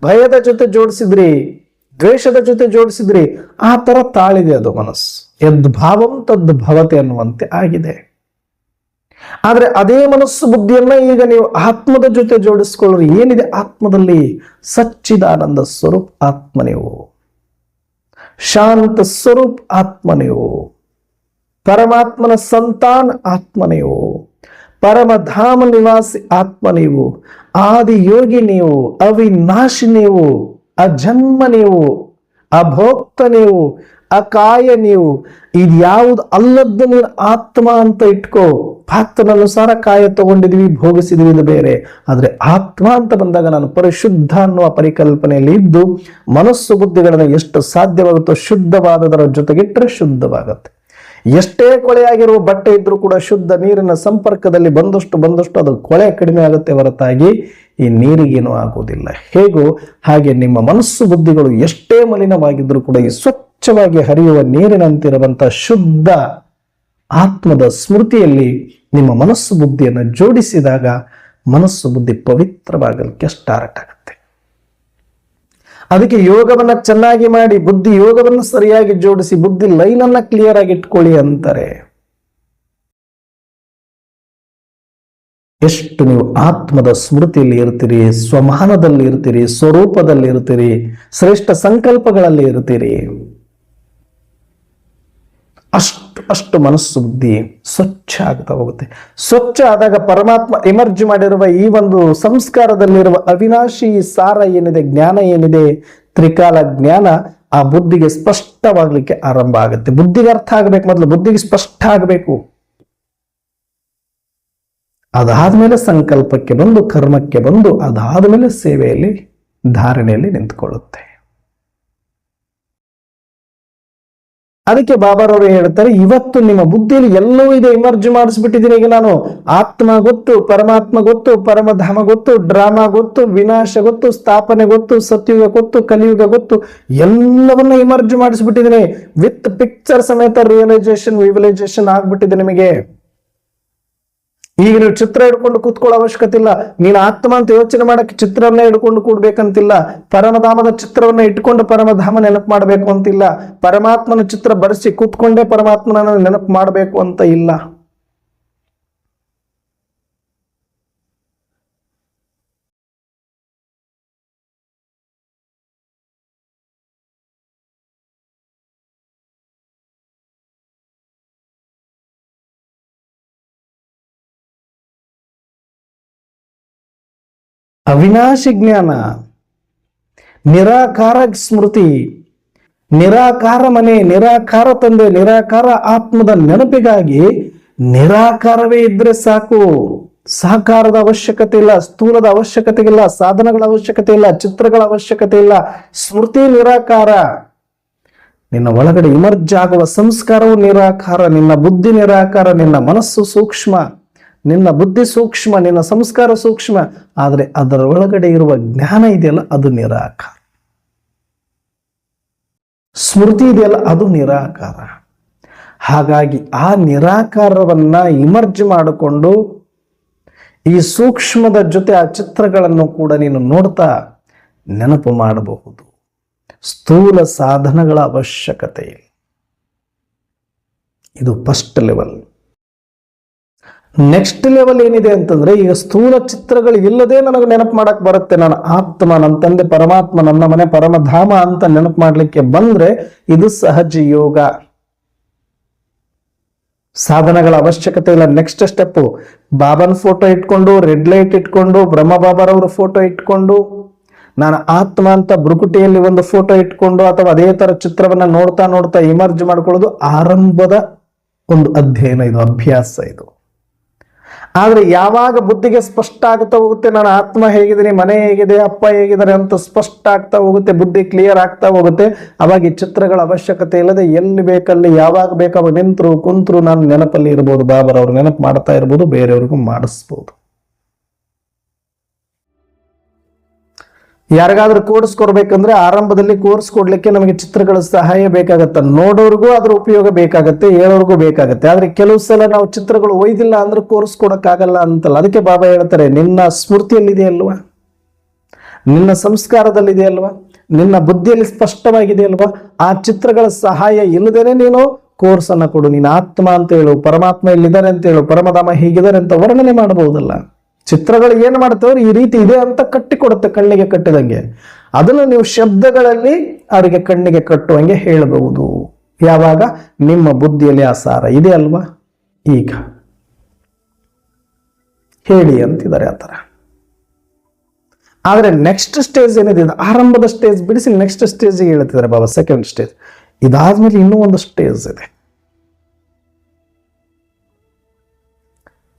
ಭಯದ ಜೊತೆ ಜೋಡಿಸಿದ್ರಿ, ದ್ವೇಷದ ಜೊತೆ ಜೋಡಿಸಿದ್ರಿ, ಆ ತರ ತಾಳಿದೆ ಅದು ಮನಸ್ಸು. ಯದ್ಭಾವಂ ತದ್ ಭವತೆ ಅನ್ನುವಂತೆ ಆಗಿದೆ. ಆದ್ರೆ ಅದೇ ಮನಸ್ಸು ಬುದ್ಧಿಯನ್ನ ಈಗ ನೀವು ಆತ್ಮದ ಜೊತೆ ಜೋಡಿಸ್ಕೊಳ್ಳ್ರಿ. ಏನಿದೆ ಆತ್ಮದಲ್ಲಿ? ಸಚ್ಚಿದಾನಂದ ಸ್ವರೂಪ್ ಆತ್ಮ ನೀವು, ಶಾಂತ ಸ್ವರೂಪ್ ಆತ್ಮ ನೀವು, ಪರಮಾತ್ಮನ ಸಂತಾನ ಆತ್ಮ ನೀವು, ಪರಮಧಾಮ ನಿವಾಸಿ ಆತ್ಮ ನೀವು, ಆದಿ ಯೋಗಿ ನೀವು, ಅವಿನಾಶಿ ನೀವು, ಅಜನ್ಮ ನೀವು, ಅಭೋಕ್ತ ನೀವು, ಅಕಾಯ ನೀವು. ಇದ್ಯಾವುದು ಅಲ್ಲದ್ದು ನೀನು ಆತ್ಮ ಅಂತ ಇಟ್ಕೋ. ಪಾತ್ರನುಸಾರ ಕಾಯ ತಗೊಂಡಿದ್ವಿ, ಭೋಗಿಸಿದ್ವಿ, ಇದು ಬೇರೆ. ಆದ್ರೆ ಆತ್ಮ ಅಂತ ಬಂದಾಗ ನಾನು ಪರಿಶುದ್ಧ ಅನ್ನುವ ಪರಿಕಲ್ಪನೆಯಲ್ಲಿ ಇದ್ದು ಮನಸ್ಸು ಬುದ್ಧಿಗಳನ್ನ ಎಷ್ಟು ಸಾಧ್ಯವಾಗುತ್ತೋ ಶುದ್ಧವಾದದರ ಜೊತೆಗಿಟ್ಟರೆ ಶುದ್ಧವಾಗತ್ತೆ. ಎಷ್ಟೇ ಕೊಳೆಯಾಗಿರುವ ಬಟ್ಟೆ ಇದ್ರೂ ಕೂಡ ಶುದ್ಧ ನೀರಿನ ಸಂಪರ್ಕದಲ್ಲಿ ಬಂದಷ್ಟು ಅದು ಕೊಳೆ ಕಡಿಮೆ ಆಗುತ್ತೆ ಹೊರತಾಗಿ ಈ ನೀರಿಗೇನು ಆಗುವುದಿಲ್ಲ. ಹೇಗೋ ಹಾಗೆ ನಿಮ್ಮ ಮನಸ್ಸು ಬುದ್ಧಿಗಳು ಎಷ್ಟೇ ಮಲಿನವಾಗಿದ್ರೂ ಕೂಡ ಈ ಸ್ವಚ್ಛವಾಗಿ ಹರಿಯುವ ನೀರಿನಂತಿರುವಂತಹ ಶುದ್ಧ ಆತ್ಮದ ಸ್ಮೃತಿಯಲ್ಲಿ ನಿಮ್ಮ ಮನಸ್ಸು ಬುದ್ಧಿಯನ್ನು ಜೋಡಿಸಿದಾಗ ಮನಸ್ಸು ಬುದ್ಧಿ ಪವಿತ್ರವಾಗಲಿಕ್ಕೆ ಸ್ಟಾರ್ಟ್ ಆಗುತ್ತೆ. ಅದಕ್ಕೆ ಯೋಗವನ್ನ ಚೆನ್ನಾಗಿ ಮಾಡಿ, ಬುದ್ಧಿ ಯೋಗವನ್ನು ಸರಿಯಾಗಿ ಜೋಡಿಸಿ, ಬುದ್ಧಿ ಲೈನನ್ನ ಕ್ಲಿಯರ್ ಆಗಿ ಇಟ್ಕೊಳ್ಳಿ ಅಂತಾರೆ. ಎಷ್ಟು ನೀವು ಆತ್ಮದ ಸ್ಮೃತಿಯಲ್ಲಿ ಇರ್ತೀರಿ, ಸ್ವಮಾನದಲ್ಲಿ ಇರ್ತೀರಿ, ಸ್ವರೂಪದಲ್ಲಿ ಇರ್ತೀರಿ, ಶ್ರೇಷ್ಠ ಸಂಕಲ್ಪಗಳಲ್ಲಿ ಇರ್ತೀರಿ, ಅಷ್ಟು ಮನಸ್ಸು ಬುದ್ಧಿ ಸ್ವಚ್ಛ ಆಗ್ತಾ ಹೋಗುತ್ತೆ. ಸ್ವಚ್ಛ ಆದಾಗ ಪರಮಾತ್ಮ ಎಮರ್ಜ್ ಮಾಡಿರುವ ಈ ಒಂದು ಸಂಸ್ಕಾರದಲ್ಲಿರುವ ಅವಿನಾಶಿ ಸಾರ ಏನಿದೆ, ಜ್ಞಾನ ಏನಿದೆ, ತ್ರಿಕಾಲ ಜ್ಞಾನ ಆ ಬುದ್ಧಿಗೆ ಸ್ಪಷ್ಟವಾಗ್ಲಿಕ್ಕೆ ಆರಂಭ ಆಗುತ್ತೆ. ಬುದ್ಧಿಗೆ ಅರ್ಥ ಆಗ್ಬೇಕು, ಮೊದಲು ಬುದ್ಧಿಗೆ ಸ್ಪಷ್ಟ ಆಗ್ಬೇಕು. ಅದಾದ್ಮೇಲೆ ಸಂಕಲ್ಪಕ್ಕೆ ಬಂದು, ಕರ್ಮಕ್ಕೆ ಬಂದು, ಅದಾದ್ಮೇಲೆ ಸೇವೆಯಲ್ಲಿ, ಧಾರಣೆಯಲ್ಲಿ ನಿಂತ್ಕೊಳ್ಳುತ್ತೆ. ಅದಕ್ಕೆ ಬಾಬಾರವರು ಹೇಳ್ತಾರೆ, ಇವತ್ತು ನಿಮ್ಮ ಬುದ್ಧಿಯಲ್ಲಿ ಎಲ್ಲವೂ ಇದೆ, ಇಮರ್ಜ್ ಮಾಡಿಸ್ಬಿಟ್ಟಿದ್ದೀನಿ. ಈಗ ನಾನು ಆತ್ಮ ಗೊತ್ತು, ಪರಮಾತ್ಮ ಗೊತ್ತು, ಪರಮಧಾಮ ಗೊತ್ತು, ಡ್ರಾಮಾ ಗೊತ್ತು, ವಿನಾಶ ಗೊತ್ತು, ಸ್ಥಾಪನೆ ಗೊತ್ತು, ಸತ್ಯುಗ ಗೊತ್ತು, ಕಲಿಯುಗ ಗೊತ್ತು, ಎಲ್ಲವನ್ನ ಇಮರ್ಜ್ ಮಾಡಿಸ್ಬಿಟ್ಟಿದ್ದೀನಿ. ವಿತ್ ಪಿಕ್ಚರ್ ಸಮೇತ ರಿಯಲೈಸೇಷನ್, ವಿವಲೈಸೇಷನ್ ಆಗ್ಬಿಟ್ಟಿದೆ ನಿಮಗೆ. ಈಗ ನೀವು ಚಿತ್ರ ಹಿಡ್ಕೊಂಡು ಕೂತ್ಕೊಳ್ಳೋ ಅವಶ್ಯಕತೆ ಇಲ್ಲ. ನೀನು ಆತ್ಮ ಅಂತ ಯೋಚನೆ ಮಾಡಕ್ಕೆ ಚಿತ್ರವನ್ನ ಹಿಡ್ಕೊಂಡು ಕೂಡ್ಬೇಕಂತಿಲ್ಲ. ಪರಮಧಾಮದ ಚಿತ್ರವನ್ನ ಇಟ್ಕೊಂಡು ಪರಮಧಾಮ ನೆನಪು ಮಾಡಬೇಕು ಅಂತಿಲ್ಲ. ಪರಮಾತ್ಮನ ಚಿತ್ರ ಬರೆಸಿ ಕೂತ್ಕೊಂಡೇ ಪರಮಾತ್ಮನ ನೆನಪು ಮಾಡಬೇಕು ಅಂತ ಇಲ್ಲ. ಅವಿನಾಶಿ ಜ್ಞಾನ, ನಿರಾಕಾರ ಸ್ಮೃತಿ, ನಿರಾಕಾರ ಮನೆ, ನಿರಾಕಾರ ತಂದೆ, ನಿರಾಕಾರ ಆತ್ಮದ ನೆನಪಿಗಾಗಿ ನಿರಾಕಾರವೇ ಇದ್ರೆ ಸಾಕು. ಸಾಕಾರದ ಅವಶ್ಯಕತೆ ಇಲ್ಲ, ಸ್ಥೂಲದ ಅವಶ್ಯಕತೆ ಇಲ್ಲ, ಸಾಧನಗಳ ಅವಶ್ಯಕತೆ ಇಲ್ಲ, ಚಿತ್ರಗಳ ಅವಶ್ಯಕತೆ ಇಲ್ಲ. ಸ್ಮೃತಿ ನಿರಾಕಾರ. ನಿನ್ನ ಒಳಗಡೆ ಇಮರ್ಜ್ ಆಗುವ ಸಂಸ್ಕಾರವು ನಿರಾಕಾರ. ನಿನ್ನ ಬುದ್ಧಿ ನಿರಾಕಾರ, ನಿನ್ನ ಮನಸ್ಸು ಸೂಕ್ಷ್ಮ, ನಿನ್ನ ಬುದ್ಧಿ ಸೂಕ್ಷ್ಮ, ನಿನ್ನ ಸಂಸ್ಕಾರ ಸೂಕ್ಷ್ಮ, ಆದರೆ ಅದರ ಒಳಗಡೆ ಇರುವ ಜ್ಞಾನ ಇದೆಯಲ್ಲ ಅದು ನಿರಾಕಾರ. ಸ್ಮೃತಿ ಇದೆಯಲ್ಲ ಅದು ನಿರಾಕಾರ. ಹಾಗಾಗಿ ಆ ನಿರಾಕಾರವನ್ನ ಇಮರ್ಜ್ ಮಾಡಿಕೊಂಡು ಈ ಸೂಕ್ಷ್ಮದ ಜೊತೆ ಆ ಚಿತ್ರಗಳನ್ನು ಕೂಡ ನೀನು ನೋಡ್ತಾ ನೆನಪು ಮಾಡಬಹುದು. ಸ್ಥೂಲ ಸಾಧನಗಳ ಅವಶ್ಯಕತೆ. ಇದು ಫಸ್ಟ್ ಲೆವೆಲ್. ನೆಕ್ಸ್ಟ್ ಲೆವೆಲ್ ಏನಿದೆ ಅಂತಂದ್ರೆ, ಈಗ ಸ್ಥೂಲ ಚಿತ್ರಗಳು ಇಲ್ಲದೆ ನನಗೆ ನೆನಪು ಮಾಡಕ್ ಬರುತ್ತೆ. ನನ್ನ ಆತ್ಮ, ನನ್ನ ತಂದೆ ಪರಮಾತ್ಮ, ನನ್ನ ಮನೆ ಪರಮಧಾಮ ಅಂತ ನೆನಪು ಮಾಡ್ಲಿಕ್ಕೆ ಬಂದ್ರೆ ಇದು ಸಹಜ ಯೋಗ. ಸಾಧನಗಳ ಅವಶ್ಯಕತೆ ಇಲ್ಲ. ನೆಕ್ಸ್ಟ್ ಸ್ಟೆಪ್, ಬಾಬನ್ ಫೋಟೋ ಇಟ್ಕೊಂಡು, ರೆಡ್ ಲೈಟ್ ಇಟ್ಕೊಂಡು, ಬ್ರಹ್ಮ ಬಾಬಾರವ್ರ ಫೋಟೋ ಇಟ್ಕೊಂಡು, ನಾನು ಆತ್ಮ ಅಂತ ಬೃಕುಟಿಯಲ್ಲಿ ಒಂದು ಫೋಟೋ ಇಟ್ಕೊಂಡು, ಅಥವಾ ಅದೇ ತರ ಚಿತ್ರವನ್ನ ನೋಡ್ತಾ ನೋಡ್ತಾ ಇಮರ್ಜ್ ಮಾಡ್ಕೊಳ್ಳೋದು ಆರಂಭದ ಒಂದು ಅಧ್ಯಯನ, ಇದು ಅಭ್ಯಾಸ. ಇದು ಆದ್ರೆ ಯಾವಾಗ ಬುದ್ಧಿಗೆ ಸ್ಪಷ್ಟ ಆಗ್ತಾ ಹೋಗುತ್ತೆ, ನಾನು ಆತ್ಮ ಹೇಗಿದ್ದೀನಿ, ಮನೆ ಹೇಗಿದೆ, ಅಪ್ಪ ಹೇಗಿದ್ದಾರೆ ಅಂತ ಸ್ಪಷ್ಟ ಆಗ್ತಾ ಹೋಗುತ್ತೆ, ಬುದ್ಧಿ ಕ್ಲಿಯರ್ ಆಗ್ತಾ ಹೋಗುತ್ತೆ, ಅವಾಗ ಈ ಚಿತ್ರಗಳ ಅವಶ್ಯಕತೆ ಇಲ್ಲದೆ ಎಲ್ಲಿ ಬೇಕಲ್ಲಿ ಯಾವಾಗ ಬೇಕಾವಾಗ ನಿಂತರು ಕುಂತರು ನಾನು ನೆನಪಲ್ಲಿ ಇರ್ಬೋದು. ಬಾಬರವ್ರು ನೆನಪು ಮಾಡ್ತಾ ಇರ್ಬೋದು, ಬೇರೆಯವ್ರಿಗೂ ಮಾಡಿಸ್ಬೋದು. ಯಾರಿಗಾದ್ರೂ ಕೋರ್ಸ್ ಕೊಡ್ಬೇಕಂದ್ರೆ ಆರಂಭದಲ್ಲಿ ಕೋರ್ಸ್ ಕೊಡ್ಲಿಕ್ಕೆ ನಮಗೆ ಚಿತ್ರಗಳ ಸಹಾಯ ಬೇಕಾಗತ್ತೆ. ನೋಡೋರ್ಗೂ ಅದ್ರ ಉಪಯೋಗ ಬೇಕಾಗತ್ತೆ, ಹೇಳೋರ್ಗೂ ಬೇಕಾಗತ್ತೆ. ಆದ್ರೆ ಕೆಲವು ಸಲ ನಾವು ಚಿತ್ರಗಳು ಒಯ್ದಿಲ್ಲ ಅಂದ್ರೆ ಕೋರ್ಸ್ ಕೊಡಕ್ಕಾಗಲ್ಲ ಅಂತಲ್ಲ. ಅದಕ್ಕೆ ಬಾಬಾ ಹೇಳ್ತಾರೆ, ನಿನ್ನ ಸ್ಮೃತಿಯಲ್ಲಿದೆ ಅಲ್ವಾ, ನಿನ್ನ ಸಂಸ್ಕಾರದಲ್ಲಿದೆ ಅಲ್ವಾ, ನಿನ್ನ ಬುದ್ಧಿಯಲ್ಲಿ ಸ್ಪಷ್ಟವಾಗಿದೆ ಅಲ್ವಾ, ಆ ಚಿತ್ರಗಳ ಸಹಾಯ ಇಲ್ಲದೇನೆ ನೀನು ಕೋರ್ಸ್ ಅನ್ನ ಕೊಡು. ನೀನು ಆತ್ಮ ಅಂತ ಹೇಳು, ಪರಮಾತ್ಮ ಇಲ್ಲಿದ್ದಾರೆ ಅಂತ ಹೇಳು, ಪರಮಧಾಮ ಹೀಗಿದ್ದಾರೆ ಅಂತ ವರ್ಣನೆ ಮಾಡಬಹುದಲ್ಲ. ಚಿತ್ರಗಳು ಏನ್ ಮಾಡ್ತವ್ರು, ಈ ರೀತಿ ಇದೆ ಅಂತ ಕಟ್ಟಿಕೊಡುತ್ತೆ, ಕಣ್ಣಿಗೆ ಕಟ್ಟಿದಂಗೆ. ಅದನ್ನು ನೀವು ಶಬ್ದಗಳಲ್ಲಿ ಅವರಿಗೆ ಕಣ್ಣಿಗೆ ಕಟ್ಟುವಂಗೆ ಹೇಳಬಹುದು. ಯಾವಾಗ ನಿಮ್ಮ ಬುದ್ಧಿಯಲ್ಲಿ ಆ ಸಾರ ಇದೆ ಅಲ್ವಾ, ಈಗ ಹೇಳಿ ಅಂತಿದ್ದಾರೆ ಆ ತರ. ಆದ್ರೆ ನೆಕ್ಸ್ಟ್ ಸ್ಟೇಜ್ ಏನಿದೆ, ಆರಂಭದ ಸ್ಟೇಜ್ ಬಿಡಿಸಿ ನೆಕ್ಸ್ಟ್ ಸ್ಟೇಜ್ಗೆ ಹೇಳ್ತಿದ್ದಾರೆ ಬಾಬಾ, ಸೆಕೆಂಡ್ ಸ್ಟೇಜ್. ಇದಾದ್ಮೇಲೆ ಇನ್ನೂ ಒಂದು ಸ್ಟೇಜ್ ಇದೆ.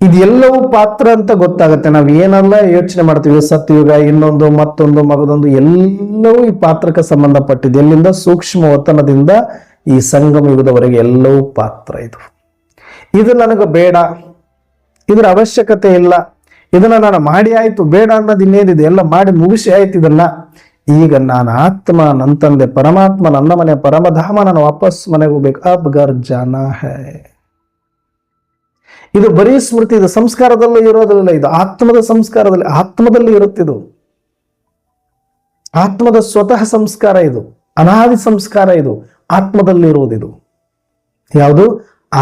ಇದೆಲ್ಲವೂ ಪಾತ್ರ ಅಂತ ಗೊತ್ತಾಗುತ್ತೆ. ನಾವು ಏನೆಲ್ಲ ಯೋಚನೆ ಮಾಡ್ತೀವಿ, ಸತ್ಯುಗ, ಇನ್ನೊಂದು ಮತ್ತೊಂದು ಮಗದೊಂದು, ಎಲ್ಲವೂ ಈ ಪಾತ್ರಕ್ಕೆ ಸಂಬಂಧಪಟ್ಟಿದೆ. ಎಲ್ಲಿಂದ ಸೂಕ್ಷ್ಮ ವತನದಿಂದ ಈ ಸಂಗಮ ಯುಗದವರೆಗೆ ಎಲ್ಲವೂ ಪಾತ್ರ. ಇದು ನನಗೆ ಬೇಡ, ಇದರ ಅವಶ್ಯಕತೆ ಇಲ್ಲ, ಇದನ್ನ ನಾನು ಮಾಡಿ ಆಯ್ತು, ಬೇಡ ಅನ್ನೋದು ಇನ್ನೇನಿದೆ ಎಲ್ಲ ಮಾಡಿ ಮುಗಿಸಿ ಆಯ್ತು. ಇದನ್ನ ಈಗ ನಾನು ಆತ್ಮ, ನನ್ನ ತಂದೆ ಪರಮಾತ್ಮ, ನನ್ನ ಮನೆ ಪರಮಧಾಮ, ನಾನು ವಾಪಸ್ ಮನೆಗೆ ಹೋಗ್ಬೇಕು. ಅಬ್ ಗರ್ ಜಾನಾ ಹೈ. ಇದು ಬರೀ ಸ್ಮೃತಿ, ಇದು ಸಂಸ್ಕಾರದಲ್ಲೂ ಇರೋದಿಲ್ಲ, ಇದು ಆತ್ಮದ ಸಂಸ್ಕಾರದಲ್ಲಿ, ಆತ್ಮದಲ್ಲಿ ಇರುತ್ತಿದು. ಆತ್ಮದ ಸ್ವತಃ ಸಂಸ್ಕಾರ ಇದು, ಅನಾದಿ ಸಂಸ್ಕಾರ ಇದು, ಆತ್ಮದಲ್ಲಿ ಇರುವುದಿದು. ಯಾವುದು?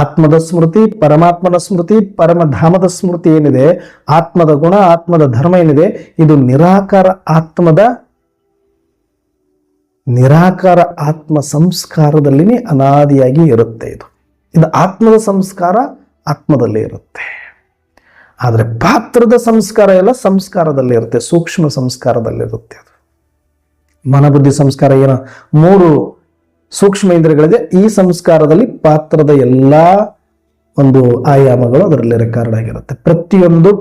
ಆತ್ಮದ ಸ್ಮೃತಿ, ಪರಮಾತ್ಮನ ಸ್ಮೃತಿ, ಪರಮಧಾಮದ ಸ್ಮೃತಿ ಏನಿದೆ, ಆತ್ಮದ ಗುಣ, ಆತ್ಮದ ಧರ್ಮ ಏನಿದೆ, ಇದು ನಿರಾಕಾರ ಆತ್ಮ ಸಂಸ್ಕಾರದಲ್ಲಿನೇ ಅನಾದಿಯಾಗಿ ಇರುತ್ತೆ. ಇದು ಆತ್ಮದ ಸಂಸ್ಕಾರ ಆತ್ಮದಲ್ಲಿ ಇರುತ್ತೆ. ಆದರೆ ಪಾತ್ರದ ಸಂಸ್ಕಾರ ಎಲ್ಲ ಸಂಸ್ಕಾರದಲ್ಲಿ ಇರುತ್ತೆ, ಸೂಕ್ಷ್ಮ ಸಂಸ್ಕಾರದಲ್ಲಿರುತ್ತೆ. ಅದು ಮನಬುದ್ಧಿ ಸಂಸ್ಕಾರ ಏನೋ 3 ಸೂಕ್ಷ್ಮ ಇಂದ್ರಿಯಗಳಿದೆ. ಈ ಸಂಸ್ಕಾರದಲ್ಲಿ ಪಾತ್ರದ ಎಲ್ಲಾ ಒಂದು ಆಯಾಮಗಳು ಅದರಲ್ಲಿ ರೆಕಾರ್ಡ್ ಆಗಿರುತ್ತೆ. ಪ್ರತಿಯೊಂದು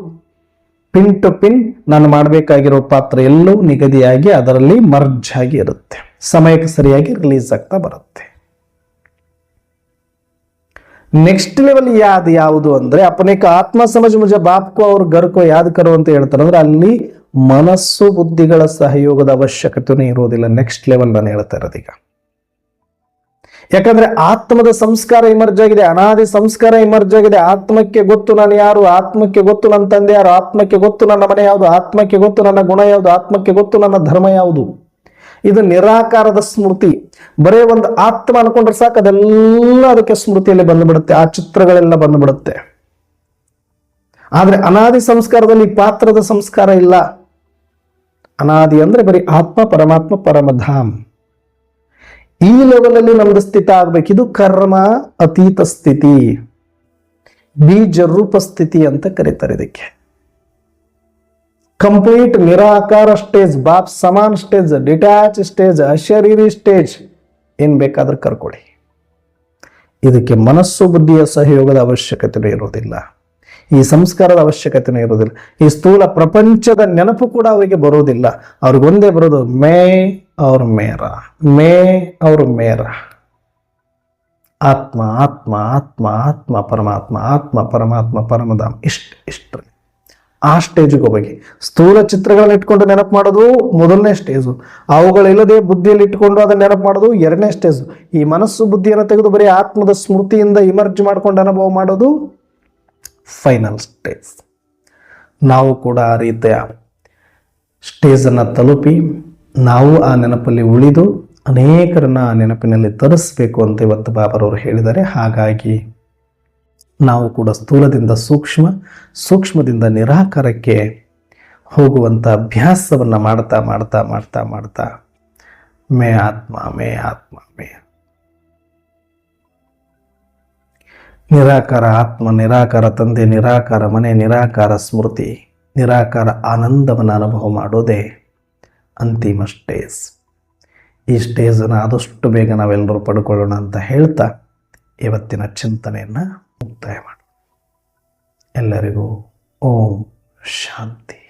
ಪಿನ್ ಟು ಪಿನ್ ನಾನು ಮಾಡಬೇಕಾಗಿರೋ ಪಾತ್ರ ಎಲ್ಲವೂ ನಿಗದಿಯಾಗಿ ಅದರಲ್ಲಿ ಮರ್ಜ್ ಆಗಿ ಇರುತ್ತೆ, ಸಮಯಕ್ಕೆ ಸರಿಯಾಗಿ ರಿಲೀಸ್ ಆಗ್ತಾ ಬರುತ್ತೆ. ನೆಕ್ಸ್ಟ್ ಲೆವೆಲ್ ಯಾವುದು ಅಂದ್ರೆ, ಅಪನೆ ಆತ್ಮ ಸಮಜ್ ಮುಜ ಬಾಪ್ಕೋ ಅವ್ರ ಗರ್ಕೋ ಯಾದ್ ಕರೋ ಅಂತ ಹೇಳ್ತಾರೆ. ಅಂದ್ರೆ ಅಲ್ಲಿ ಮನಸ್ಸು ಬುದ್ಧಿಗಳ ಸಹಯೋಗದ ಅವಶ್ಯಕತೆನೇ ಇರೋದಿಲ್ಲ. ನೆಕ್ಸ್ಟ್ ಲೆವೆಲ್ ನಾನು ಹೇಳ್ತಾ ಇರೋದೀಗ. ಯಾಕಂದ್ರೆ ಆತ್ಮದ ಸಂಸ್ಕಾರ ಇಮರ್ಜ್ ಆಗಿದೆ, ಅನಾದಿ ಸಂಸ್ಕಾರ ಇಮರ್ಜ್ ಆಗಿದೆ. ಆತ್ಮಕ್ಕೆ ಗೊತ್ತು ನಾನು ಯಾರು, ಆತ್ಮಕ್ಕೆ ಗೊತ್ತು ನನ್ನ ತಂದೆ ಯಾರು, ಆತ್ಮಕ್ಕೆ ಗೊತ್ತು ನನ್ನ ಮನೆ ಯಾವುದು, ಆತ್ಮಕ್ಕೆ ಗೊತ್ತು ನನ್ನ ಗುಣ ಯಾವುದು, ಆತ್ಮಕ್ಕೆ ಗೊತ್ತು ನನ್ನ ಧರ್ಮ ಯಾವುದು. ಇದು ನಿರಾಕಾರದ ಸ್ಮೃತಿ. ಬರೇ ಒಂದು ಆತ್ಮ ಅನ್ಕೊಂಡ್ರೆ ಸಾಕು, ಅದೆಲ್ಲ ಅದಕ್ಕೆ ಸ್ಮೃತಿಯಲ್ಲಿ ಬಂದುಬಿಡುತ್ತೆ, ಆ ಚಿತ್ರಗಳೆಲ್ಲ ಬಂದುಬಿಡುತ್ತೆ. ಆದ್ರೆ ಅನಾದಿ ಸಂಸ್ಕಾರದಲ್ಲಿ ಪಾತ್ರದ ಸಂಸ್ಕಾರ ಇಲ್ಲ. ಅನಾದಿ ಅಂದ್ರೆ ಬರೀ ಆತ್ಮ, ಪರಮಾತ್ಮ, ಪರಮಧಾಮ್. ಈ ಲೆವೆಲ್ ಅಲ್ಲಿ ನಮ್ದು ಸ್ಥಿತ ಆಗ್ಬೇಕು. ಇದು ಕರ್ಮ ಅತೀತ ಸ್ಥಿತಿ, ಬೀಜ ರೂಪ ಸ್ಥಿತಿ ಅಂತ ಕರೀತಾರೆ ಇದಕ್ಕೆ. ಕಂಪ್ಲೀಟ್ ನಿರಾಕಾರ ಸ್ಟೇಜ್, ಬಾಪ್ ಸಮಾನ್ ಸ್ಟೇಜ್, ಡಿಟ್ಯಾಚ್ ಸ್ಟೇಜ್, ಅಶರೀರಿ ಸ್ಟೇಜ್, ಏನ್ ಬೇಕಾದ್ರೂ ಕರ್ಕೊಳ್ಳಿ. ಇದಕ್ಕೆ ಮನಸ್ಸು ಬುದ್ಧಿಯ ಸಹಯೋಗದ ಅವಶ್ಯಕತೆ ಇರೋದಿಲ್ಲ, ಈ ಸಂಸ್ಕಾರದ ಅವಶ್ಯಕತೆ ಇರೋದಿಲ್ಲ, ಈ ಸ್ಥೂಲ ಪ್ರಪಂಚದ ನೆನಪು ಕೂಡ ಅವರಿಗೆ ಬರೋದಿಲ್ಲ. ಅವ್ರಿಗೊಂದೇ ಬರೋದು ಮೇ ಅವ್ರ ಮೇರ, ಮೇ ಅವ್ರ ಮೇರ. ಆತ್ಮ ಆತ್ಮ ಆತ್ಮ ಆತ್ಮ ಪರಮಾತ್ಮ, ಆತ್ಮ ಪರಮಾತ್ಮ ಪರಮಧಾಮ್. ಇಷ್ಟು ಆ ಸ್ಟೇಜಿಗೆ ಹೋಗಿ ಸ್ಥೂಲ ಚಿತ್ರಗಳನ್ನ ಇಟ್ಕೊಂಡು ನೆನಪು ಮಾಡೋದು ಮೊದಲನೇ ಸ್ಟೇಜು. ಅವುಗಳಿಲ್ಲದೆ ಬುದ್ಧಿಯಲ್ಲಿ ಇಟ್ಕೊಂಡು ಅದನ್ನ ನೆನಪು ಮಾಡೋದು ಎರಡನೇ ಸ್ಟೇಜು. ಈ ಮನಸ್ಸು ಬುದ್ಧಿಯನ್ನು ತೆಗೆದು ಬರೀ ಆತ್ಮದ ಸ್ಮೃತಿಯಿಂದ ಇಮರ್ಜ್ ಮಾಡ್ಕೊಂಡು ಅನುಭವ ಮಾಡೋದು ಫೈನಲ್ ಸ್ಟೇಜ್. ನಾವು ಕೂಡ ಆ ರೀತಿಯ ಸ್ಟೇಜನ್ನು ತಲುಪಿ ನಾವು ಆ ನೆನಪಲ್ಲಿ ಉಳಿದು ಅನೇಕರನ್ನ ಆ ನೆನಪಿನಲ್ಲಿ ತರಿಸ್ಬೇಕು ಅಂತ ಇವತ್ತು ಬಾಬರವರು ಹೇಳಿದ್ದಾರೆ. ಹಾಗಾಗಿ ನಾವು ಕೂಡ ಸ್ಥೂಲದಿಂದ ಸೂಕ್ಷ್ಮ, ಸೂಕ್ಷ್ಮದಿಂದ ನಿರಾಕಾರಕ್ಕೆ ಹೋಗುವಂಥ ಅಭ್ಯಾಸವನ್ನು ಮಾಡ್ತಾ ಮಾಡ್ತಾ ಮಾಡ್ತಾ ಮಾಡ್ತಾ ಮೇ ಆತ್ಮ ಮೇ ಆತ್ಮ ಮೇ ನಿರಾಕಾರ ಆತ್ಮ, ನಿರಾಕಾರ ತಂದೆ, ನಿರಾಕಾರ ಮನೆ, ನಿರಾಕಾರ ಸ್ಮೃತಿ, ನಿರಾಕಾರ ಆನಂದವನ್ನು ಅನುಭವ ಮಾಡೋದೇ ಅಂತಿಮ ಸ್ಟೇಜ್. ಈ ಸ್ಟೇಜನ್ನು ಆದಷ್ಟು ಬೇಗ ನಾವೆಲ್ಲರೂ ಪಡ್ಕೊಳ್ಳೋಣ ಅಂತ ಹೇಳ್ತಾ ಇವತ್ತಿನ ಚಿಂತನೆಯನ್ನು ಮುಕ್ತಾಯ ಮಾಡೋಣ. ಎಲ್ಲರಿಗೂ ಓಂ ಶಾಂತಿ.